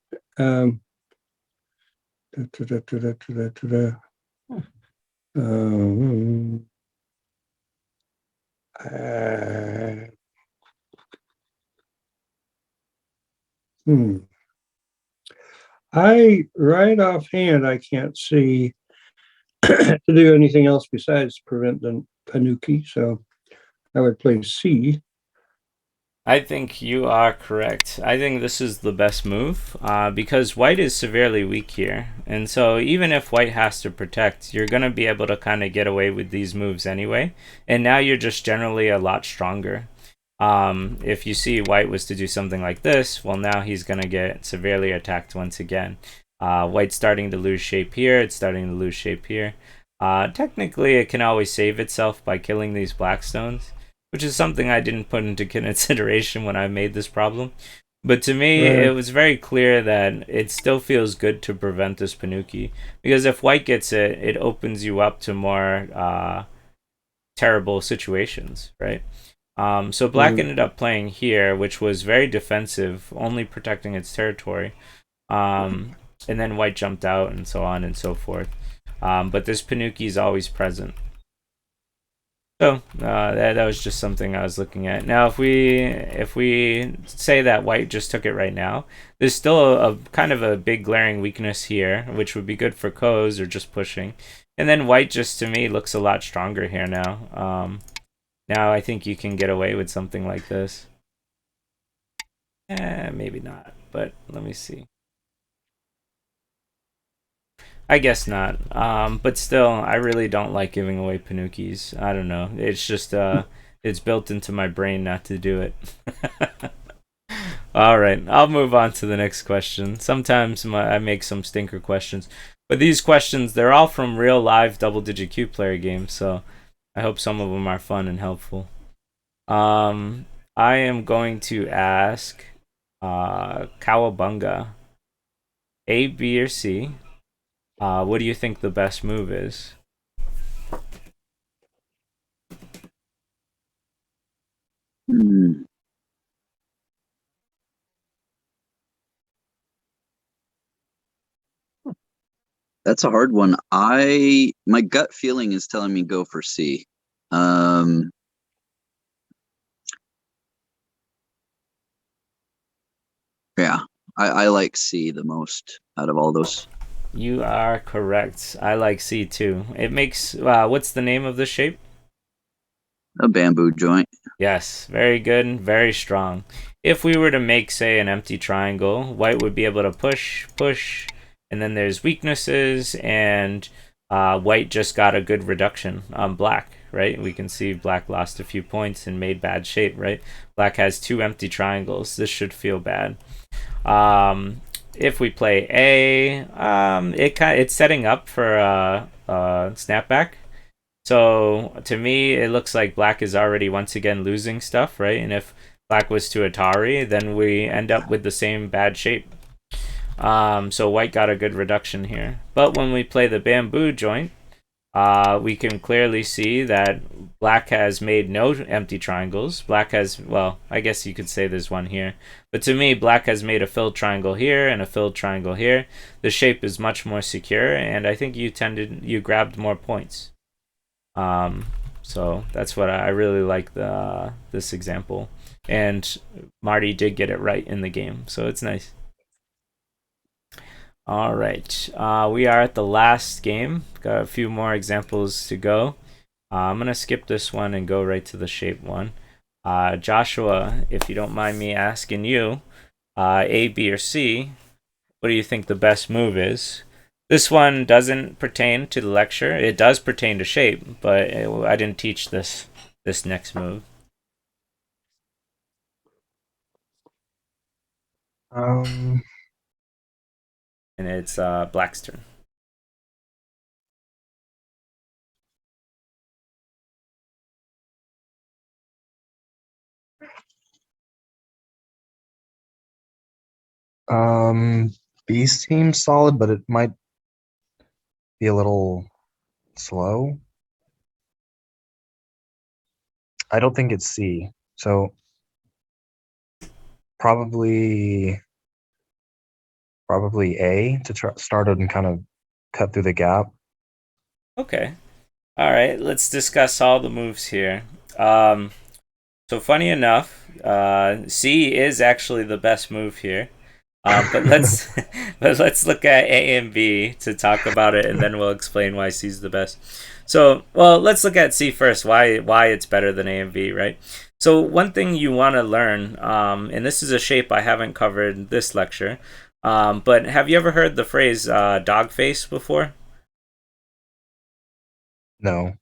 I right offhand, I can't see to do anything else besides prevent the panuki, so I would play C. I think you are correct. I think this is the best move, because white is severely weak here, and so even if white has to protect, you're going to be able to kind of get away with these moves anyway, and now you're just generally a lot stronger. If you see white was to do something like this, well, now he's going to get severely attacked once again. White's starting to lose shape here, it's starting to lose shape here. Technically, it can always save itself by killing these black stones, which is something I didn't put into consideration when I made this problem. But to me, it was very clear that it still feels good to prevent this panuki, because if white gets it, it opens you up to more terrible situations, right? So black ended up playing here, which was very defensive, only protecting its territory. And then white jumped out, and so on and so forth. But this panuki is always present. So that was just something I was looking at. Now, if we say that white just took it right now, there's still a kind of a big glaring weakness here, which would be good for Ko's or just pushing. And then white just, to me, looks a lot stronger here now. Now I think you can get away with something like this. Maybe not, but let me see. I guess not. But still, I really don't like giving away panukis. I don't know. It's just it's built into my brain not to do it. All right, I'll move on to the next question. Sometimes I make some stinker questions, but these questions, they're all from real live double-digit cube player games, so I hope some of them are fun and helpful. I am going to ask Cowabunga, A, B, or C. What do you think the best move is? Hmm. That's a hard one. My gut feeling is telling me go for C. Yeah, I like C the most out of all those. You are correct. I like C too. It makes what's the name of the shape? A bamboo joint. Yes, very good and very strong. If we were to make, say, an empty triangle, white would be able to push, push, and then there's weaknesses, and white just got a good reduction on black, right? We can see black lost a few points and made bad shape, right? Black has 2 empty triangles. This should feel bad. If we play A, it's setting up for a snapback. So to me, it looks like black is already once again losing stuff, right? And if black was to Atari, then we end up with the same bad shape. So white got a good reduction here. But when we play the bamboo joint, we can clearly see that black has made no empty triangles. Black has, well, I guess you could say there's one here. But to me, black has made a filled triangle here and a filled triangle here. The shape is much more secure, and I think you grabbed more points. So that's what I really like this example. And Marty did get it right in the game, so it's nice. All right, we are at the last game. Got a few more examples to go. I'm gonna skip this one and go right to the shape one. Joshua, if you don't mind me asking you, A, B, or C, what do you think the best move is? This one doesn't pertain to the lecture. It does pertain to shape, but I didn't teach this next move. And it's black's turn. B seems solid, but it might be a little slow. I don't think it's C. So probably A to start it and kind of cut through the gap. Okay. All right. Let's discuss all the moves here. So funny enough, C is actually the best move here. But let's look at A and B to talk about it, and then we'll explain why C is the best. So, well, let's look at C first. Why it's better than A and B, right? So one thing you want to learn, and this is a shape I haven't covered this lecture, but have you ever heard the phrase dog face before? No.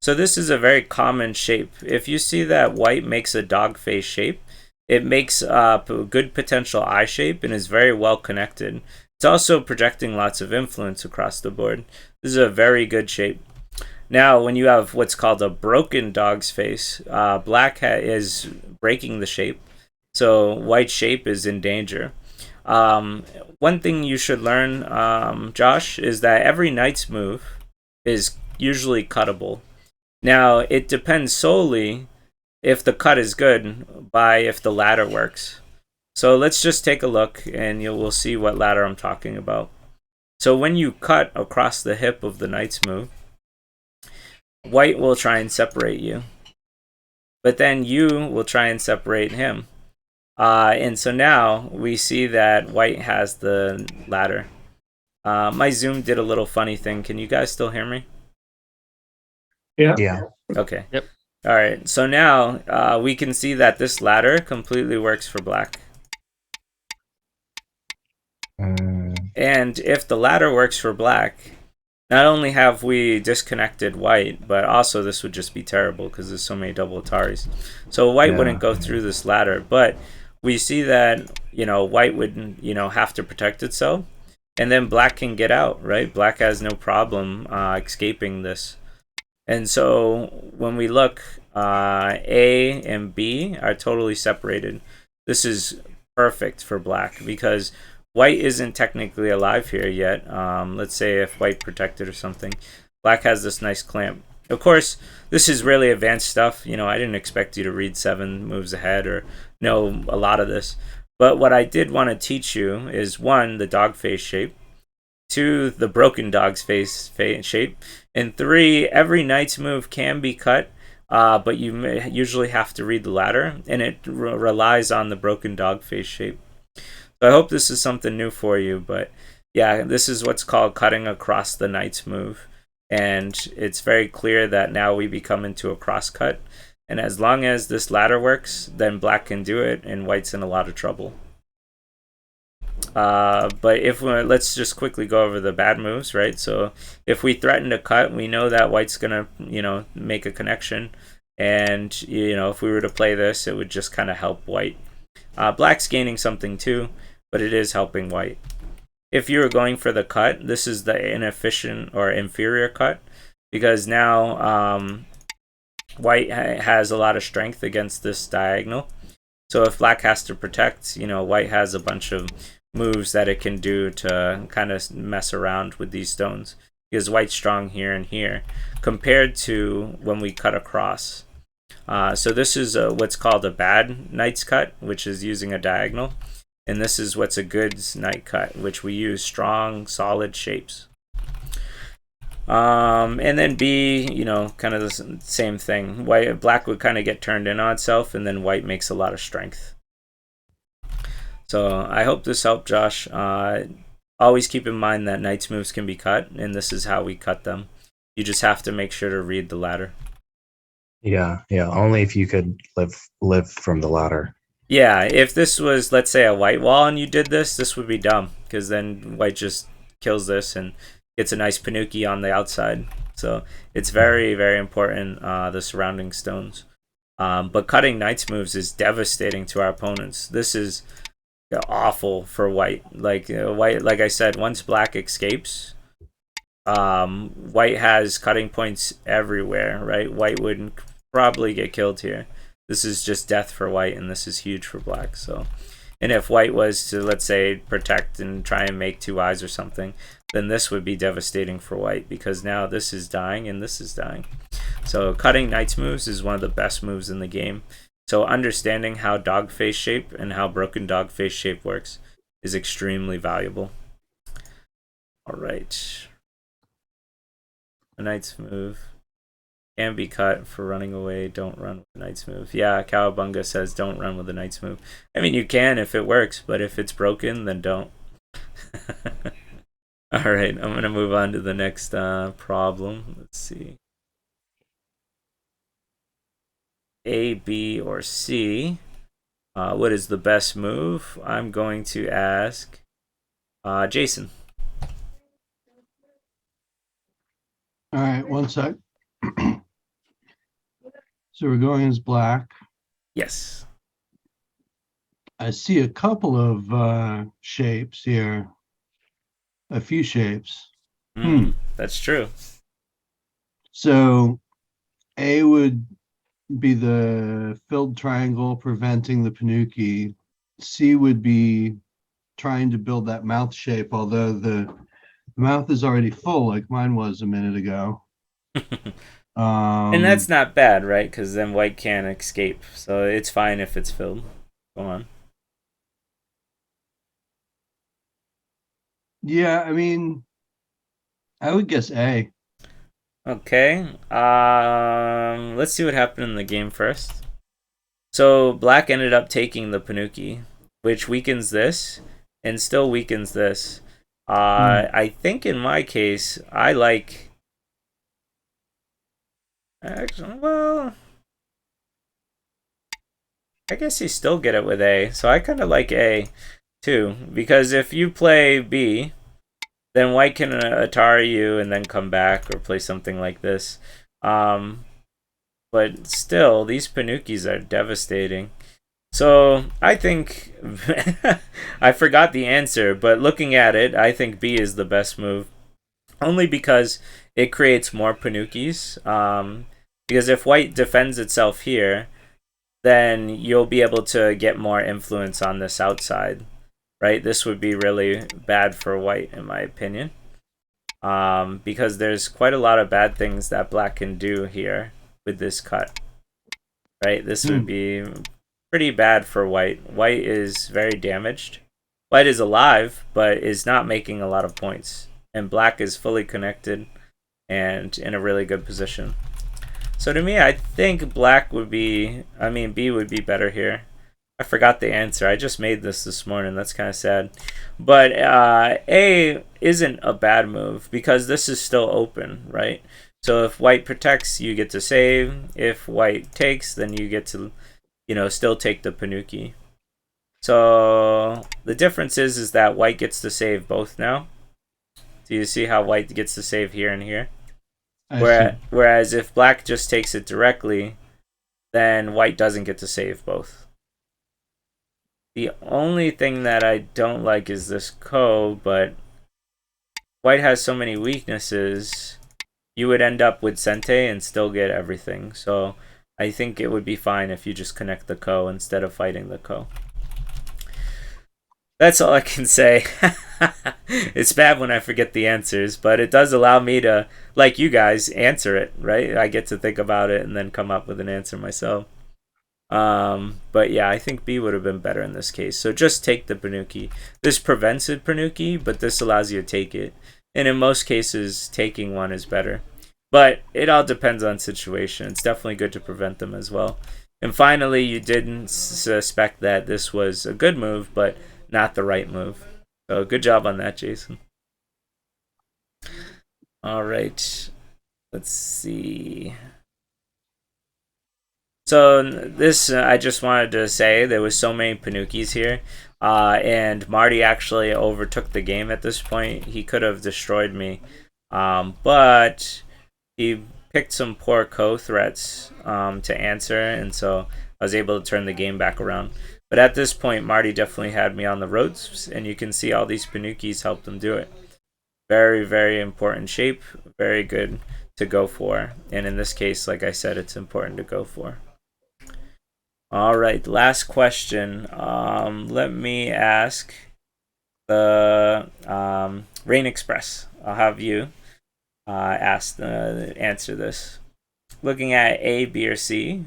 So this is a very common shape. If you see that white makes a dog face shape, it makes a good potential eye shape and is very well connected. It's also projecting lots of influence across the board. This is a very good shape. Now, when you have what's called a broken dog's face, black is breaking the shape, so white shape is in danger. One thing you should learn, Josh, is that every knight's move is usually cuttable. Now, it depends solely if the cut is good by if the ladder works. So let's just take a look and we'll see what ladder I'm talking about. So when you cut across the hip of the knight's move, white will try and separate you. But then you will try and separate him. And so now we see that white has the ladder. My Zoom did a little funny thing. Can you guys still hear me? Yeah. Okay. Yep. All right. So now we can see that this ladder completely works for black. And if the ladder works for black, not only have we disconnected white, but also this would just be terrible because there's so many double Ataris. So white wouldn't go through this ladder, but we see that, white would, have to protect itself. And then black can get out, right? Black has no problem escaping this. And so when we look, A and B are totally separated. This is perfect for black because white isn't technically alive here yet. Let's say if white protected or something. Black has this nice clamp. Of course, this is really advanced stuff. I didn't expect you to read 7 moves ahead or know a lot of this. But what I did want to teach you is 1, the dog face shape. 2, the broken dog's face shape. And 3, every knight's move can be cut, but you usually have to read the ladder, and it relies on the broken dog face shape. So I hope this is something new for you, but yeah, this is what's called cutting across the knight's move. And it's very clear that now we become into a cross cut. And as long as this ladder works, then black can do it, and white's in a lot of trouble. But let's just quickly go over the bad moves, right? So if we threaten to cut, we know that white's gonna, make a connection. And, if we were to play this, it would just kind of help white. Black's gaining something too, but it is helping white. If you were going for the cut, this is the inefficient or inferior cut, because now white has a lot of strength against this diagonal. So if black has to protect, white has a bunch of moves that it can do to kind of mess around with these stones, because white's strong here and here compared to when we cut across. So this is what's called a bad knight's cut, which is using a diagonal. And this is what's a good knight cut, which we use strong, solid shapes. And then B, kind of the same thing. Black would kind of get turned in on itself, and then white makes a lot of strength. So I hope this helped, Josh. Always keep in mind that knight's moves can be cut, and this is how we cut them. You just have to make sure to read the ladder. Yeah. Only if you could live from the ladder. Yeah, if this was, let's say, a white wall and you did this would be dumb, because then white just kills this and gets a nice panuki on the outside. So it's very, very important, the surrounding stones. But cutting knight's moves is devastating to our opponents. This is awful for white. White, like I said, once black escapes, white has cutting points everywhere, right? White would probably get killed here. This is just death for white, and this is huge for black. So, and if white was to, let's say, protect and try and make 2 eyes or something, then this would be devastating for white, because now this is dying and this is dying. So cutting knight's moves is one of the best moves in the game. So understanding how dog face shape and how broken dog face shape works is extremely valuable. All right. A knight's move can be cut for running away. Don't run with the knight's move. Yeah, Cowabunga says don't run with the knight's move. I mean, you can if it works, but if it's broken, then don't. All right, I'm going to move on to the next problem. Let's see. A, B, or C. What is the best move? I'm going to ask Jason. All right, one sec. So we're going as black. Yes. I see a couple of shapes here. A few shapes. That's true. So A would be the filled triangle preventing the panuki. C would be trying to build that mouth shape, although the mouth is already full like mine was a minute ago. And that's not bad, right? Because then white can't escape. So it's fine if it's filled. Go on. Yeah, I mean, I would guess A. Okay. Let's see what happened in the game first. So black ended up taking the panuki, which weakens this and still weakens this. I think in my case, I like... Actually, well... I guess you still get it with A. So I kind of like A too, because if you play B, then white can Atari you and then come back or play something like this. But still, these panukis are devastating. So I think I forgot the answer, but looking at it, I think B is the best move, only because it creates more panukis. Because if white defends itself here, then you'll be able to get more influence on this outside, right? This would be really bad for white, in my opinion, because there's quite a lot of bad things that black can do here with this cut, right? This would be pretty bad for white. White is very damaged. White is alive, but is not making a lot of points. And black is fully connected and in a really good position. So to me, I think black would be, B would be better here. I forgot the answer. I just made this morning. That's kind of sad. But A isn't a bad move because this is still open, right? So if white protects, you get to save. If white takes, then you get to, still take the panuki. So the difference is that white gets to save both now. Do you see how white gets to save here and here? Whereas if black just takes it directly, then white doesn't get to save both. The only thing that I don't like is this ko, but white has so many weaknesses, you would end up with sente and still get everything. So I think it would be fine if you just connect the ko instead of fighting the ko. That's all I can say. It's bad when I forget the answers, but it does allow me to, like you guys, answer it, right? I get to think about it and then come up with an answer myself. But yeah, I think B would have been better in this case. So just take the panuki. This prevents a panuki, but this allows you to take it. And in most cases, taking one is better. But it all depends on situation. It's definitely good to prevent them as well. And finally, you didn't suspect that this was a good move, but not the right move. So good job on that, Jason. All right. Let's see. So this, I just wanted to say, there was so many panukis here. And Marty actually overtook the game at this point. He could have destroyed me. But he picked some poor ko threats to answer. And so I was able to turn the game back around. But at this point, Marty definitely had me on the ropes, and you can see all these panukis helped him do it. Very, very important shape. Very good to go for. And in this case, like I said, it's important to go for. All right, last question. Let me ask the Rain Express. I'll have you answer this. Looking at A, B, or C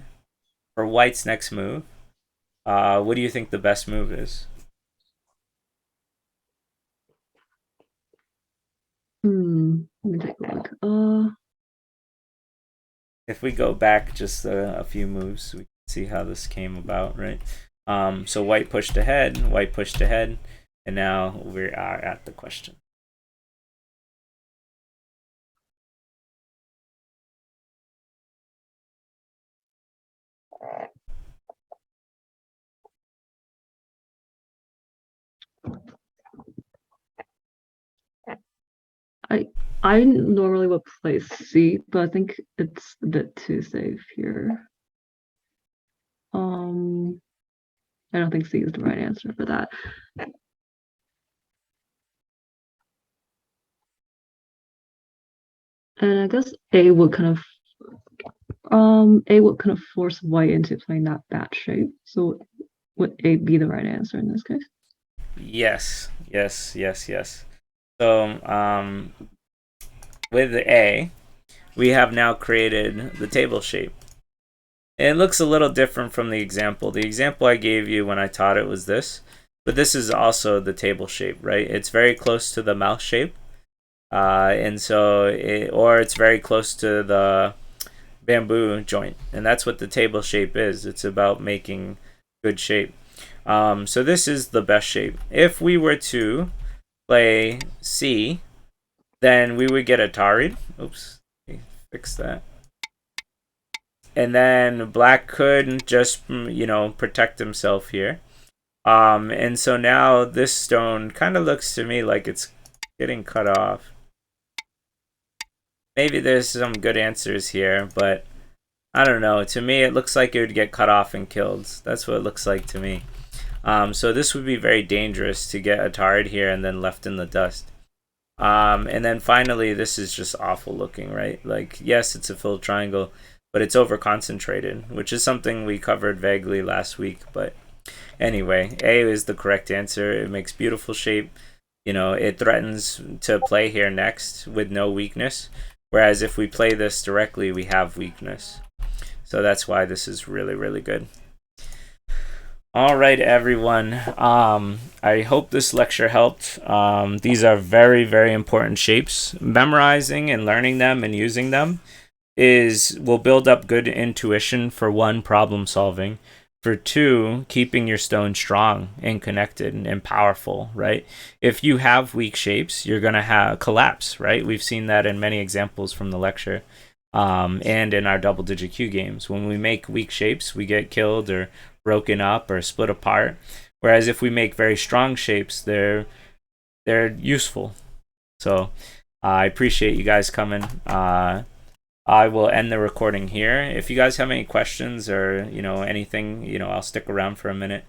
for white's next move. What do you think the best move is? Let me take a look. If we go back just a few moves, we can see how this came about, right? So white pushed ahead, and now we are at the question. I normally would play C, but I think it's a bit too safe here. I don't think C is the right answer for that. And I guess A would kind of force white into playing that bat shape. So would A be the right answer in this case? Yes. So with A, we have now created the table shape. And it looks a little different from the example. The example I gave you when I taught it was this, but this is also the table shape, right? It's very close to the mouse shape, and so it's very close to the bamboo joint, and that's what the table shape is. It's about making good shape. So this is the best shape. If we were to play C, then we would get Atari. Oops, fix that. And then black could just, protect himself here. And so now this stone kind of looks to me like it's getting cut off. Maybe there's some good answers here, but I don't know. To me, it looks like it would get cut off and killed. That's what it looks like to me. So this would be very dangerous to get a tard here and then left in the dust. And then finally, this is just awful looking, right? Like, yes, it's a filled triangle, but it's over concentrated, which is something we covered vaguely last week. But anyway, A is the correct answer. It makes beautiful shape. You know, it threatens to play here next with no weakness. Whereas if we play this directly, we have weakness. So that's why this is really, really good. All right, everyone. I hope this lecture helped. These are very, very important shapes. Memorizing and learning them and using them will build up good intuition for one, problem solving. For two, keeping your stone strong and connected and powerful, right? If you have weak shapes, you're going to have collapse, right? We've seen that in many examples from the lecture. And in our double-digit Q games. When we make weak shapes, we get killed or broken up or split apart. Whereas if we make very strong shapes, they're useful. So I appreciate you guys coming. I will end the recording here. If you guys have any questions or anything, I'll stick around for a minute.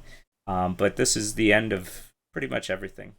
But this is the end of pretty much everything.